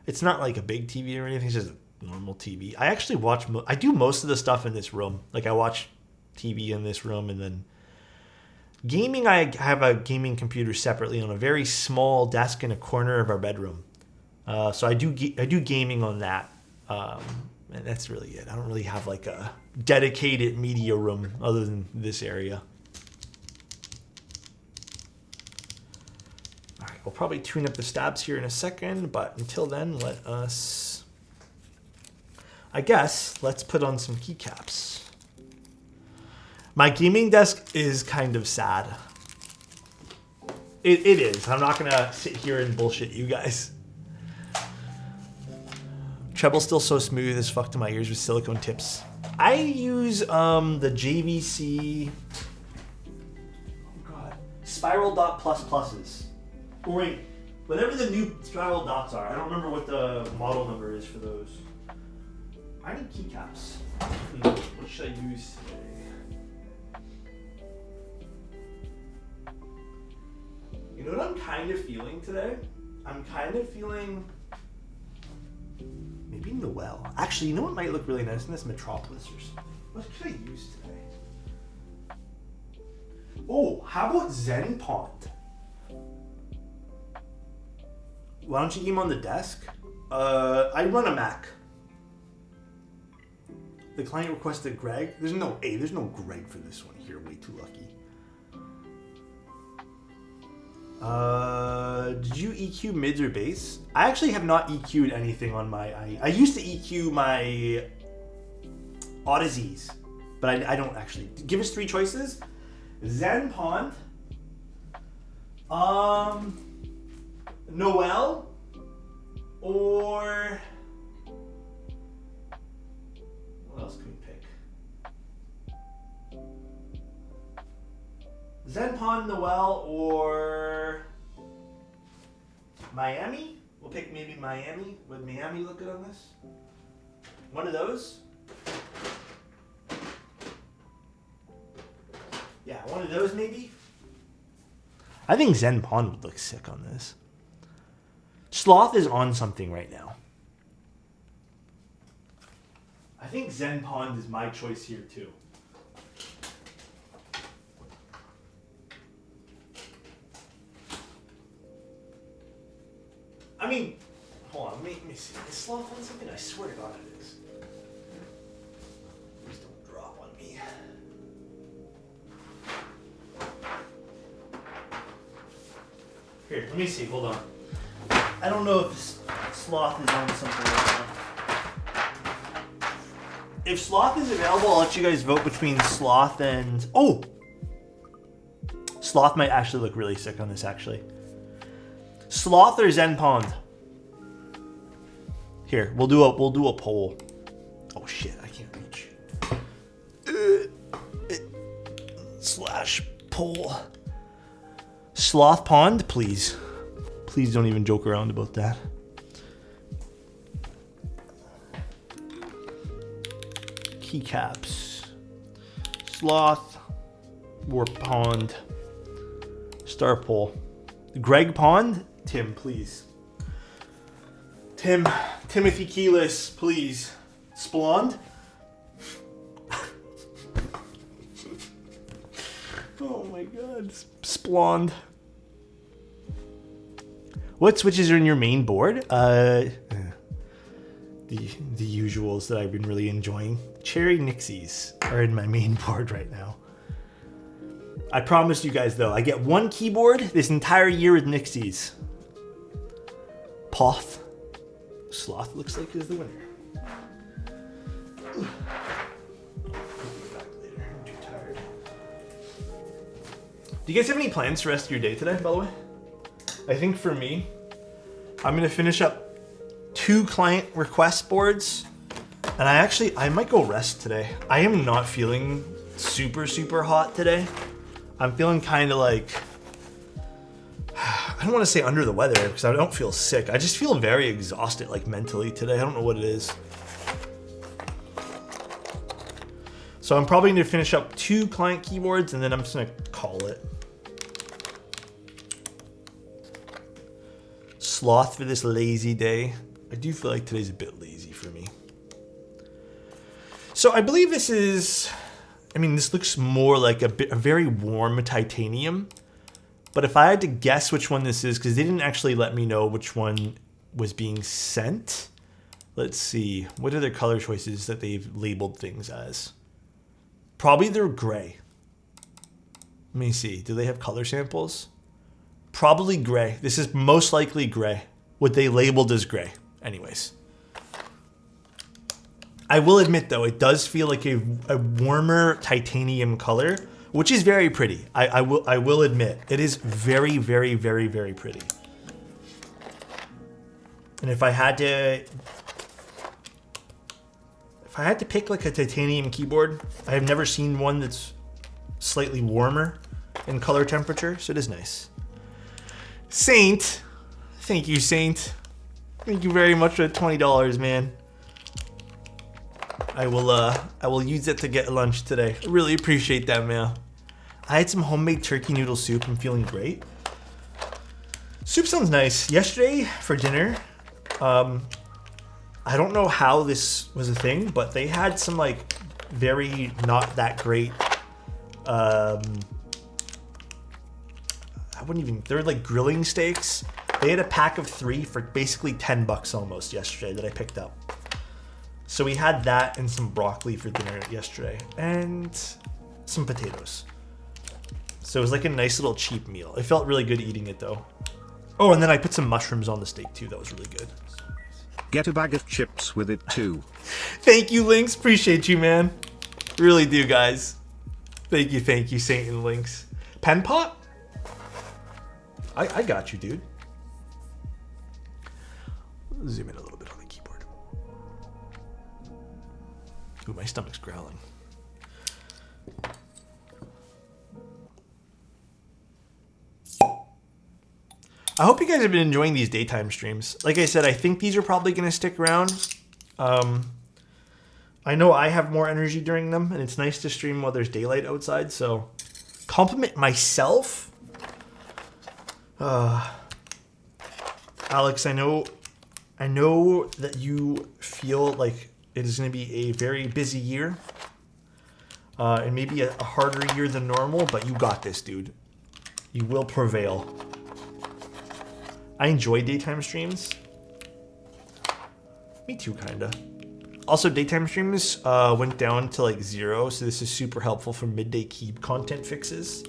It's not like a big TV or anything. It's just a normal TV. I actually watch. I do most of the stuff in this room. Like I watch TV in this room, and then gaming. I have a gaming computer separately on a very small desk in a corner of our bedroom. So I do gaming on that. And that's really it. I don't really have like a dedicated media room other than this area. All right, we'll probably tune up the stabs here in a second, but until then, let's put on some keycaps. My gaming desk is kind of sad. It is. I'm not gonna sit here and bullshit you guys. Treble's still so smooth as fuck to my ears with silicone tips. I use the JVC spiral dot plus pluses. Or wait, whatever the new spiral dots are. I don't remember what the model number is for those. I need keycaps. What should I use today? You know what I'm kind of feeling today? I'm kind of feeling maybe Noel. Actually, you know what might look really nice in this? Metropolis or something. What could I use today? Oh, how about Zen Pond? Why don't you game on the desk? I run a Mac. The client requested Greg. There's no Greg for this one here. Way too lucky. Did you EQ mids or bass? I actually have not EQ'd anything on my... I used to EQ my Odysseys, but I don't actually. Give us three choices. Zen Pond, Noel, or... what else can we pick? Zen Pond, Noel, or Miami? We'll pick maybe Miami. Would Miami look good on this? One of those? Yeah, one of those maybe? I think Zen Pond would look sick on this. Sloth is on something right now. I think Zen Pond is my choice here too. I mean, hold on, let me see. Is Sloth on something? I swear to God it is. Please don't drop on me. Here, let me see, hold on. I don't know if Sloth is on something right now. If Sloth is available, I'll let you guys vote between Sloth and... oh! Sloth might actually look really sick on this, actually. Sloth or Zen Pond? Here, we'll do a poll. Oh shit, I can't reach. / poll. Sloth Pond, please. Please don't even joke around about that. Keycaps. Sloth. Warp Pond. Star Pole. Greg Pond? Tim, please. Timothy Keyless, please. Splond? Oh my god. Splond. What switches are in your main board? The usuals that I've been really enjoying. Cherry Nixies are in my main board right now. I promised you guys though, I get one keyboard this entire year with Nixies. Poth. Sloth looks like is the winner. I'm too tired. Do you guys have any plans for the rest of your day today, by the way? I think for me, I'm gonna finish up 2 client request boards, and I might go rest today. I am not feeling super hot today. I'm feeling kind of like, I don't want to say under the weather because I don't feel sick. I just feel very exhausted, like mentally today. I don't know what it is. So I'm probably going to finish up 2 client keyboards and then I'm just going to call it. Sloth for this lazy day. I do feel like today's a bit lazy for me. So I believe this is, I mean, this looks more like a very warm titanium. But if I had to guess which one this is, because they didn't actually let me know which one was being sent. Let's see. What are their color choices that they've labeled things as? Probably they're gray. Let me see. Do they have color samples? Probably gray. This is most likely gray. What they labeled as gray. Anyways. I will admit though, it does feel like a warmer titanium color, which is very pretty. I will admit, it is very pretty. And if I had to pick like a titanium keyboard, I have never seen one that's slightly warmer in color temperature, so it is nice. Saint, thank you, Saint. Thank you very much for the $20, man. I will use it to get lunch today. I really appreciate that, man. I had some homemade turkey noodle soup. I'm feeling great. Soup sounds nice. Yesterday for dinner, I don't know how this was a thing, but they had some like very not that great. I wouldn't even. They're like grilling steaks. They had a pack of 3 for basically $10 almost yesterday that I picked up. So we had that and some broccoli for dinner yesterday, and some potatoes. So it was like a nice little cheap meal. It felt really good eating it though. Oh, and then I put some mushrooms on the steak too. That was really good. Get a bag of chips with it too. Thank you, Lynx. Appreciate you, man. Really do, guys. Thank you, Saint and Lynx. Pen pot? I got you, dude. Zoom in a little bit on the keyboard. Ooh, my stomach's growling. I hope you guys have been enjoying these daytime streams. Like I said, I think these are probably going to stick around. I know I have more energy during them, and it's nice to stream while there's daylight outside, so compliment myself. Alex, I know that you feel like it is going to be a very busy year, and maybe a harder year than normal, but you got this, dude. You will prevail. I enjoy daytime streams. Me too, kinda. Also, daytime streams went down to like 0, so this is super helpful for midday key content fixes.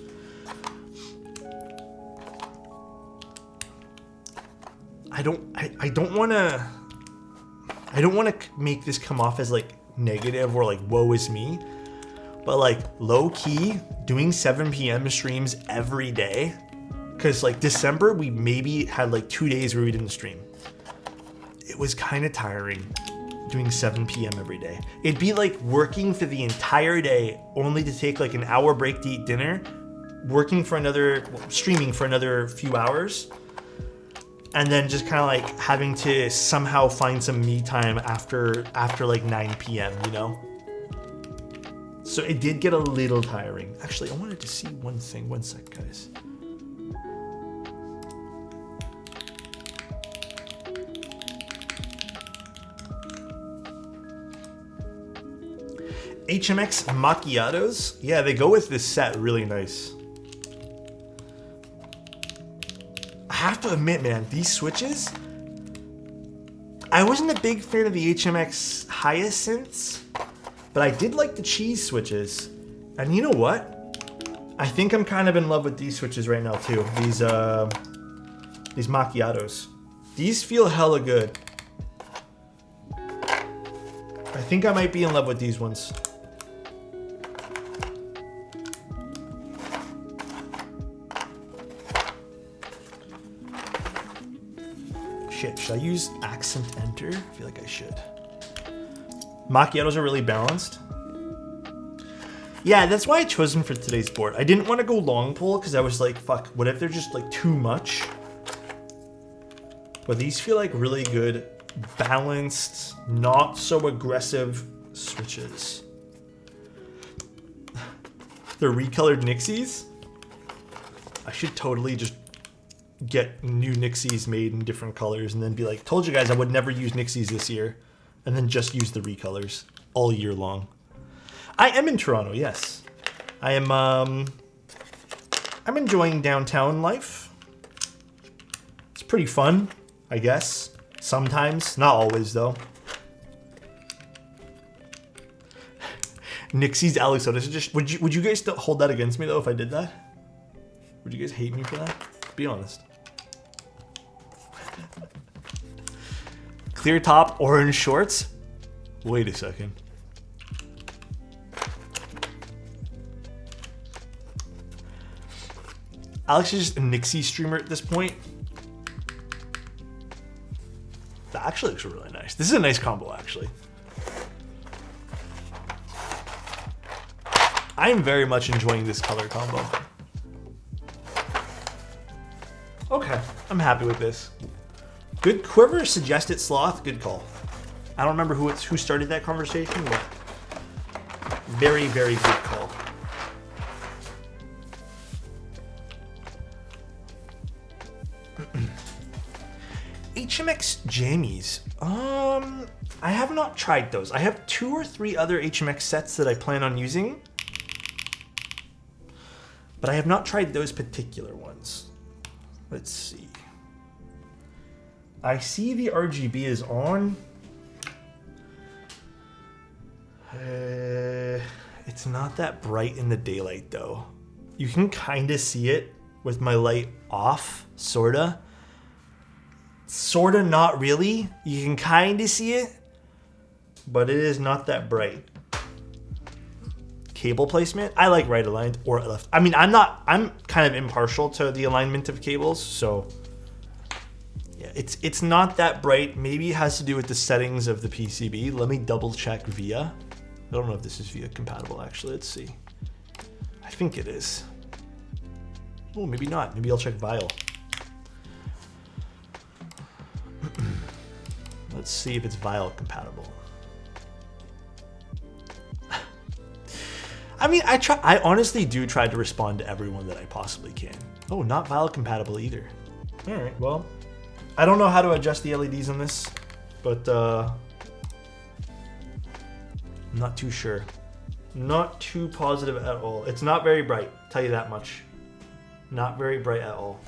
I don't want to make this come off as like negative or like woe is me, but like low key doing 7 p.m. streams every day. Because like December, we maybe had like 2 days where we didn't stream. It was kind of tiring doing 7 p.m. every day. It'd be like working for the entire day only to take like an hour break to eat dinner, working for streaming for another few hours, and then just kind of like having to somehow find some me time after like 9 p.m., you know? So it did get a little tiring. Actually, I wanted to see one thing. One sec, guys. HMX macchiatos. Yeah, they go with this set really nice. I have to admit, man, these switches, I wasn't a big fan of the HMX hyacinths, but I did like the cheese switches. And you know what? I think I'm kind of in love with these switches right now too. These macchiatos. These feel hella good. I think I might be in love with these ones. Shit, should I use accent enter? I feel like I should. Macchiatos are really balanced. Yeah, that's why I chose them for today's board. I didn't want to go long pull because I was like, fuck, what if they're just like too much? But these feel like really good, balanced, not so aggressive switches. They're recolored Nixies. I should totally just get new Nixies made in different colors and then be like, told you guys I would never use Nixies this year, and then just use the recolors all year long. I am in Toronto, yes. I am I'm enjoying downtown life. It's pretty fun, I guess. Sometimes, not always though. Nixies Alexotos. Just would you guys still hold that against me though if I did that? Would you guys hate me for that? Be honest. Clear top, orange shorts. Wait a second. Alex is just a Nixie streamer at this point. That actually looks really nice. This is a nice combo, actually. I am very much enjoying this color combo. Okay, I'm happy with this. Good, whoever suggested sloth, good call. I don't remember who started that conversation, but very, very good call. HMX jammies. I have not tried those. I have 2 or 3 other HMX sets that I plan on using, but I have not tried those particular ones. Let's see. I see the RGB is on. It's not that bright in the daylight though. You can kind of see it with my light off, sorta. Sorta, not really. You can kind of see it, but it is not that bright. Cable placement, I like right aligned or left. I mean, I'm kind of impartial to the alignment of cables, so yeah, it's not that bright. Maybe it has to do with the settings of the PCB. Let me double check VIA. I don't know if this is VIA compatible actually. Let's see. I think it is. Oh, maybe not. Maybe I'll check Vial. Let's see if it's Vial compatible. I mean, I honestly do try to respond to everyone that I possibly can. Oh, not Vial compatible either. All right, well, I don't know how to adjust the LEDs on this, but I'm not too sure. Not too positive at all. It's not very bright, tell you that much. Not very bright at all.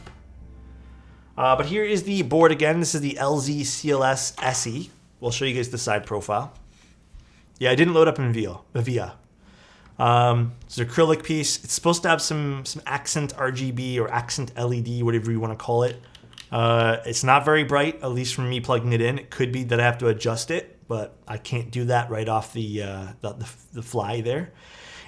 But here is the board again. This is the LZ CLS SE. We'll show you guys the side profile. Yeah, I didn't load up in VIA. It's an acrylic piece. It's supposed to have some accent RGB or accent LED, whatever you want to call it. It's not very bright, at least from me plugging it in. It could be that I have to adjust it, but I can't do that right off the fly there.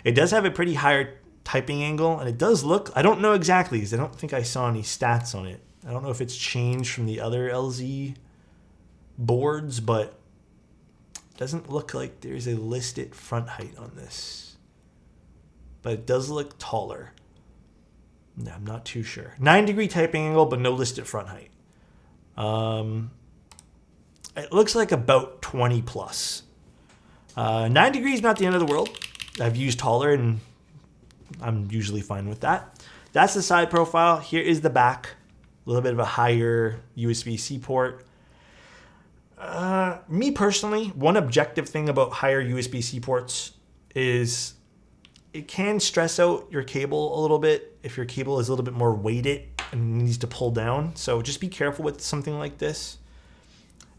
It does have a pretty higher typing angle, and it does look, I don't know exactly, because I don't think I saw any stats on it. I don't know if it's changed from the other LZ boards, but it doesn't look like there's a listed front height on this. But it does look taller. No, I'm not too sure. 9-degree typing angle, but no listed front height. It looks like about 20 plus. 9 degrees, not the end of the world. I've used taller and I'm usually fine with that. That's the side profile. Here is the back. A little bit of a higher USB-C port. Me personally, one objective thing about higher USB-C ports is it can stress out your cable a little bit if your cable is a little bit more weighted and needs to pull down. So just be careful with something like this.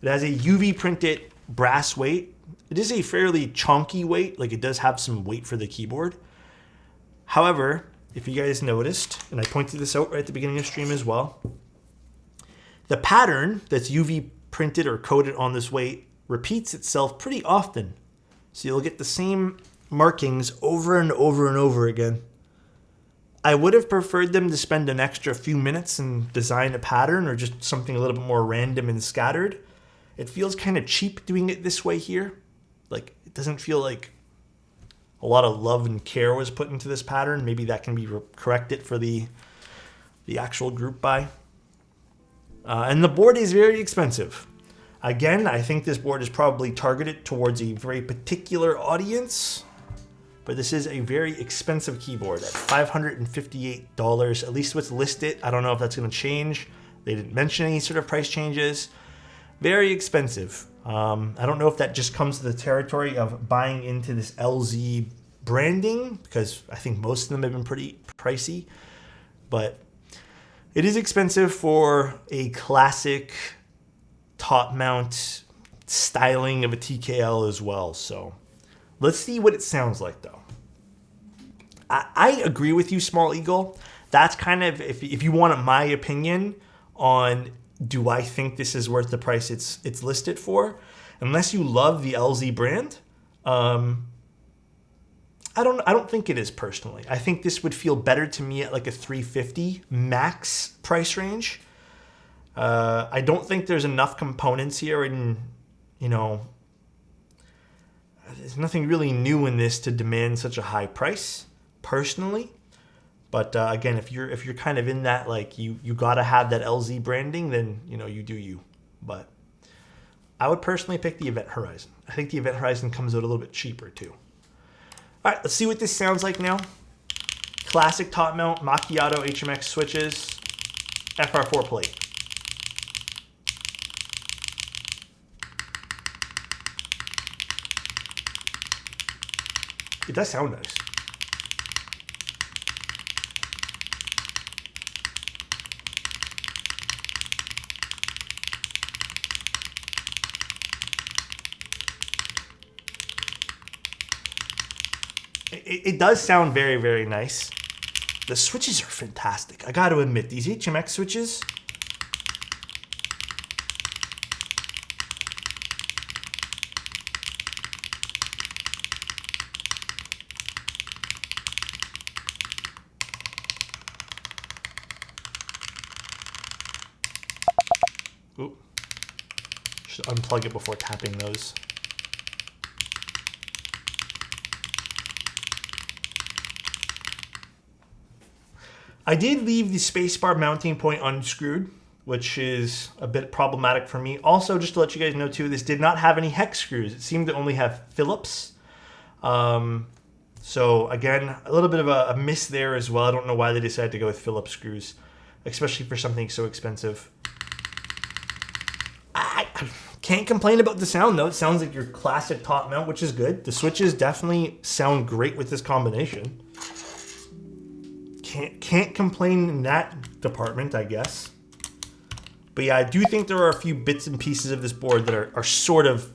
It has a UV printed brass weight. It is a fairly chunky weight, like it does have some weight for the keyboard. However, if you guys noticed, and I pointed this out right at the beginning of the stream as well, the pattern that's UV printed or coated on this weight repeats itself pretty often. So you'll get the same markings over and over and over again. I would have preferred them to spend an extra few minutes and design a pattern or just something a little bit more random and scattered. It feels kind of cheap doing it this way here. Like, it doesn't feel like a lot of love and care was put into this pattern. Maybe that can be corrected for the actual group buy. And the board is very expensive. Again, I think this board is probably targeted towards a very particular audience, but this is a very expensive keyboard at $558, at least what's listed. I don't know if that's going to change. They didn't mention any sort of price changes. Very expensive. I don't know if that just comes to the territory of buying into this LZ branding, because I think most of them have been pretty pricey, but it is expensive for a classic top mount styling of a TKL as well. So let's see what it sounds like though. I agree with you, Small Eagle. That's kind of, if you want my opinion on do I think this is worth the price it's listed for, unless you love the LZ brand, I don't think it is personally. I think this would feel better to me at like a $350 max price range. I don't think there's enough components here, and there's nothing really new in this to demand such a high price, personally. But again, if you're kind of in that, like you gotta have that LZ branding, then you do you. But I would personally pick the Event Horizon. I think the Event Horizon comes out a little bit cheaper too. All right, let's see what this sounds like now. Classic top mount Macchiato HMX switches, FR4 plate. It does sound nice. It does sound very, very nice. The switches are fantastic. I got to admit, these HMX switches, ooh, should unplug it before tapping those. I did leave the spacebar mounting point unscrewed, which is a bit problematic for me. Also, just to let you guys know too, this did not have any hex screws. It seemed to only have Phillips. So again, a little bit of a miss there as well. I don't know why they decided to go with Phillips screws, especially for something so expensive. I can't complain about the sound though. It sounds like your classic top mount, which is good. The switches definitely sound great with this combination. Can't complain in that department, I guess. But yeah, I do think there are a few bits and pieces of this board that are sort of,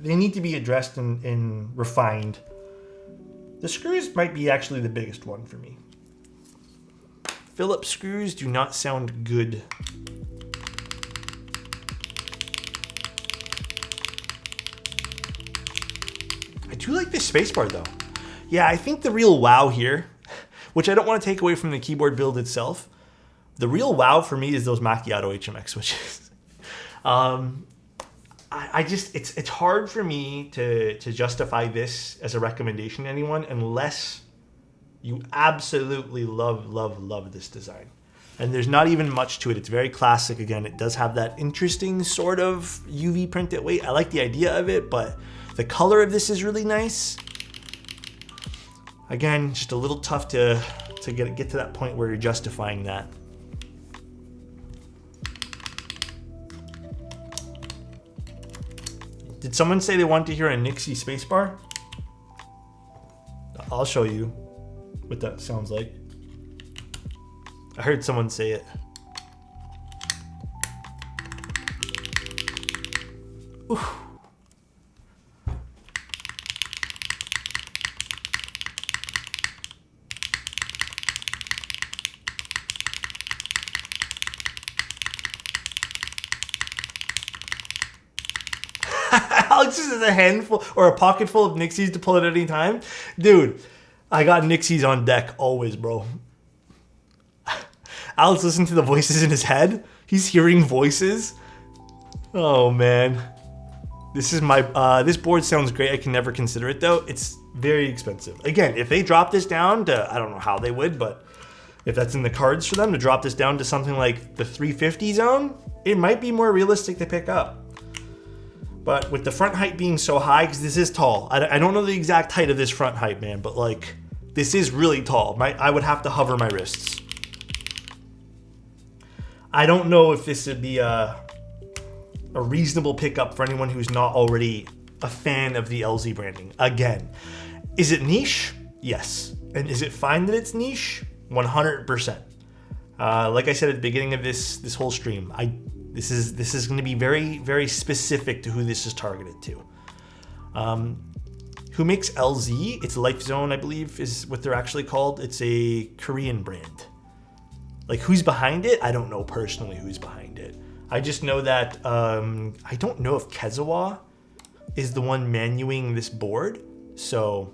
they need to be addressed and refined. The screws might be actually the biggest one for me. Phillips screws do not sound good. I do like this spacebar though. Yeah, I think the real wow here, which I don't want to take away from the keyboard build itself, the real wow for me is those Macchiato HMX switches. It's hard for me to justify this as a recommendation to anyone unless You absolutely love this design. And there's not even much to it. It's very classic. Again, it does have that interesting sort of UV printed weight. I like the idea of it, but the color of this is really nice. Again, just a little tough to get to that point where you're justifying that. Did someone say they want to hear a Nixie spacebar? I'll show you what that sounds like. I heard someone say it. Oof. Alex just has a handful or a pocket full of Nixies to pull at any time. Dude, I got Nixies on deck always, bro. Alex listened to the voices in his head. He's hearing voices. Oh man. This is my this board sounds great. I can never consider it though. It's very expensive. Again, if they drop this down to, I don't know how they would, but if that's in the cards for them to drop this down to something like the 350 zone, it might be more realistic to pick up. But with the front height being so high, because this is tall. I don't know the exact height of this front height, man, but like, this is really tall. I would have to hover my wrists. I don't know if this would be a reasonable pickup for anyone who's not already a fan of the LZ branding. Again, is it niche? Yes. And is it fine that it's niche? 100%. Like I said at the beginning of this whole stream, this is going to be very, very specific to who this is targeted to. Who makes LZ? It's Life Zone, I believe, is what they're actually called. It's a Korean brand. Like, who's behind it? I don't know personally who's behind it. I just know that, I don't know if Kezawa is the one manuing this board. So,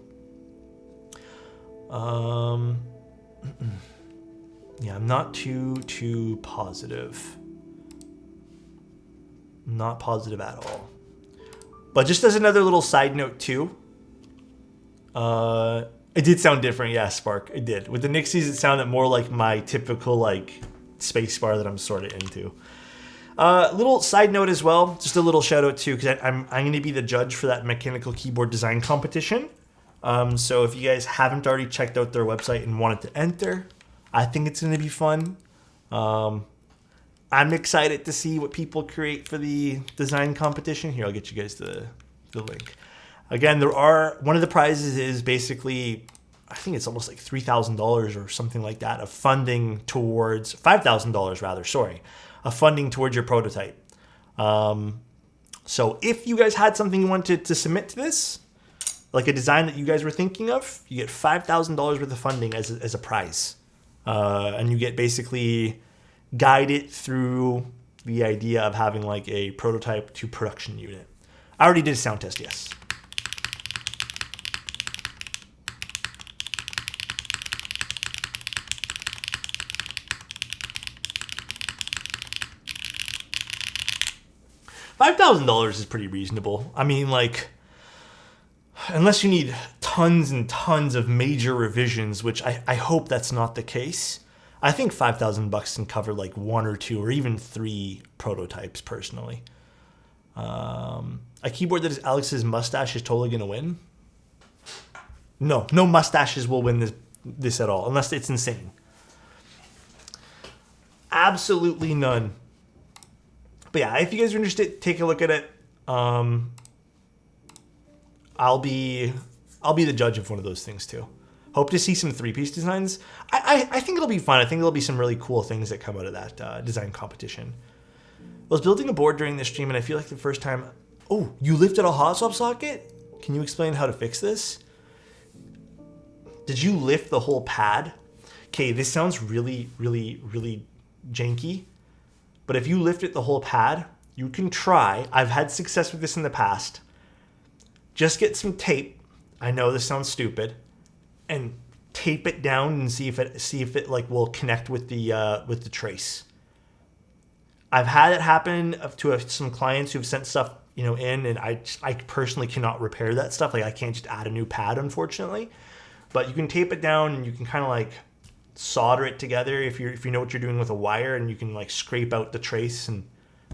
yeah, I'm not too positive. Not positive at all. But just as another little side note too, it did sound different, yeah, Spark. It did. With the Nixies, it sounded more like my typical like space bar that I'm sort of into. Little side note as well, just a little shout out too, because I'm going to be the judge for that mechanical keyboard design competition. So if you guys haven't already checked out their website and wanted to enter, I think it's going to be fun. I'm excited to see what people create for the design competition. Here, I'll get you guys the link. Again, one of the prizes is basically, I think it's almost like $3,000 or something like that of funding towards, $5,000 rather, sorry, of funding towards your prototype. So if you guys had something you wanted to submit to this, like a design that you guys were thinking of, you get $5,000 worth of funding as a prize. And you get basically guided through the idea of having like a prototype to production unit. I already did a sound test, yes. $5,000 is pretty reasonable. I mean, like, unless you need tons and tons of major revisions, which I hope that's not the case. I think $5,000 can cover like 1 or 2 or even 3 prototypes personally. A keyboard that is Alex's mustache is totally gonna win. No mustaches will win this at all, unless it's insane. Absolutely none. But yeah, if you guys are interested, take a look at it. I'll be the judge of one of those things too. Hope to see some 3-piece designs. I think it'll be fun. I think there'll be some really cool things that come out of that design competition. I was building a board during this stream, and I feel like the first time... Oh, you lifted a hot swap socket? Can you explain how to fix this? Did you lift the whole pad? Okay, this sounds really, really, really janky. But if you lift it the whole pad, you can try. I've had success with this in the past. Just get some tape. I know this sounds stupid. And tape it down and see if it like will connect with the trace. I've had it happen to some clients who've sent stuff, in, and I personally cannot repair that stuff. Like, I can't just add a new pad, unfortunately. but you can tape it down and you can kind of like solder it together if you know what you're doing with a wire, and you can like scrape out the trace and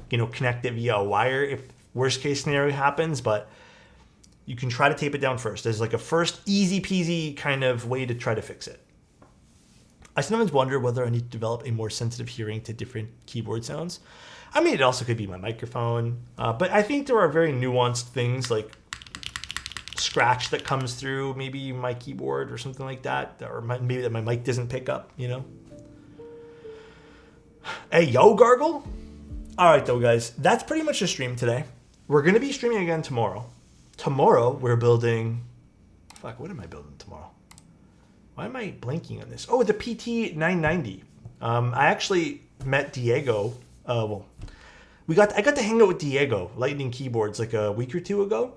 connect it via a wire if worst case scenario happens. But you can try to tape it down first. There's like a first easy peasy kind of way to try to fix it. I sometimes wonder whether I need to develop a more sensitive hearing to different keyboard sounds. I mean, it also could be my microphone, but I think there are very nuanced things like scratch that comes through maybe my keyboard or something like that, or maybe that my mic doesn't pick up, Hey, yo, Gargle. All right, though, guys, that's pretty much the stream today. We're going to be streaming again tomorrow. Tomorrow, we're building... Fuck, what am I building tomorrow? Why am I blanking on this? Oh, the PT990. I actually met Diego. I got to hang out with Diego, Lightning Keyboards, like a week or two ago.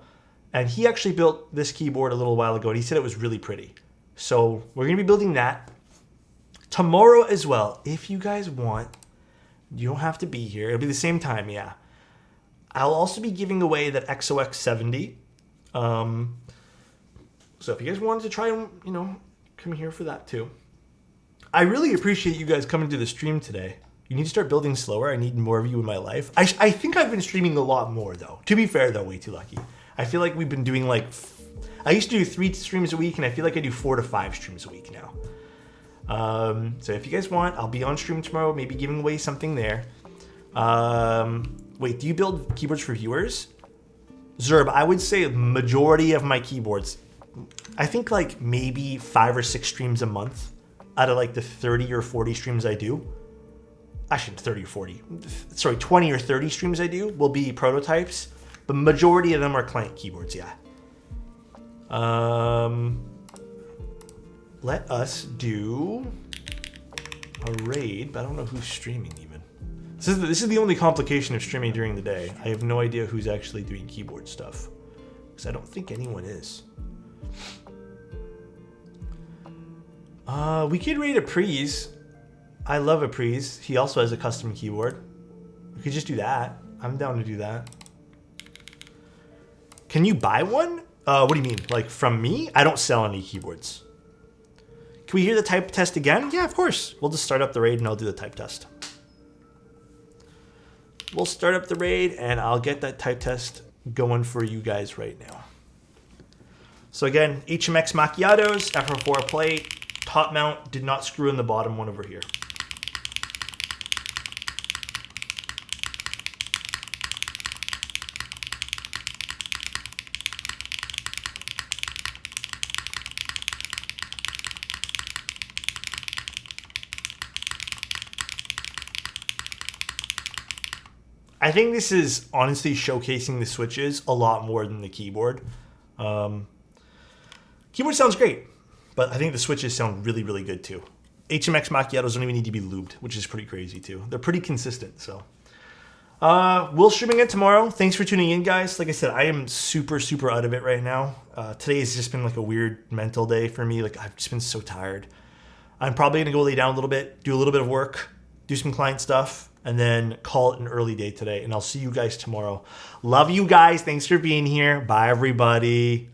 And he actually built this keyboard a little while ago, and he said it was really pretty. So we're going to be building that tomorrow as well. If you guys want, you don't have to be here. It'll be the same time, yeah. I'll also be giving away that XOX70. So if you guys wanted to try, come here for that too. I really appreciate you guys coming to the stream today. You need to start building slower. I need more of you in my life. I think I've been streaming a lot more, though. To be fair, though, way too lucky. I feel like we've been doing I used to do 3 streams a week, and I feel like I do 4 to 5 streams a week now. So if you guys want, I'll be on stream tomorrow, maybe giving away something there. Wait, do you build keyboards for viewers? Zerb, I would say majority of my keyboards, I think like maybe 5 or 6 streams a month out of like the 30 or 40 streams I do. Actually, 30 or 40. Sorry, 20 or 30 streams I do will be prototypes. The majority of them are client keyboards, yeah. Let us do a raid, but I don't know who's streaming even. This is the only complication of streaming during the day. I have no idea who's actually doing keyboard stuff, because I don't think anyone is. We could raid Apries. I love Apries. He also has a custom keyboard. We could just do that. I'm down to do that. Can you buy one? What do you mean? Like from me? I don't sell any keyboards. Can we hear the type test again? Yeah, of course. We'll just start up the raid and I'll do the type test. We'll start up the raid and I'll get that type test going for you guys right now. So again, HMX Macchiatos, FR4 plate, top mount, did not screw in the bottom one over here. I think this is honestly showcasing the switches a lot more than the keyboard. Keyboard sounds great, but I think the switches sound really, really good too. HMX Macchiatos don't even need to be lubed, which is pretty crazy too. They're pretty consistent, so. We'll stream again tomorrow. Thanks for tuning in, guys. Like I said, I am super, super out of it right now. Today has just been like a weird mental day for me. Like I've just been so tired. I'm probably gonna go lay down a little bit, do a little bit of work, do some client stuff, and then call it an early day today. And I'll see you guys tomorrow. Love you guys. Thanks for being here. Bye, everybody.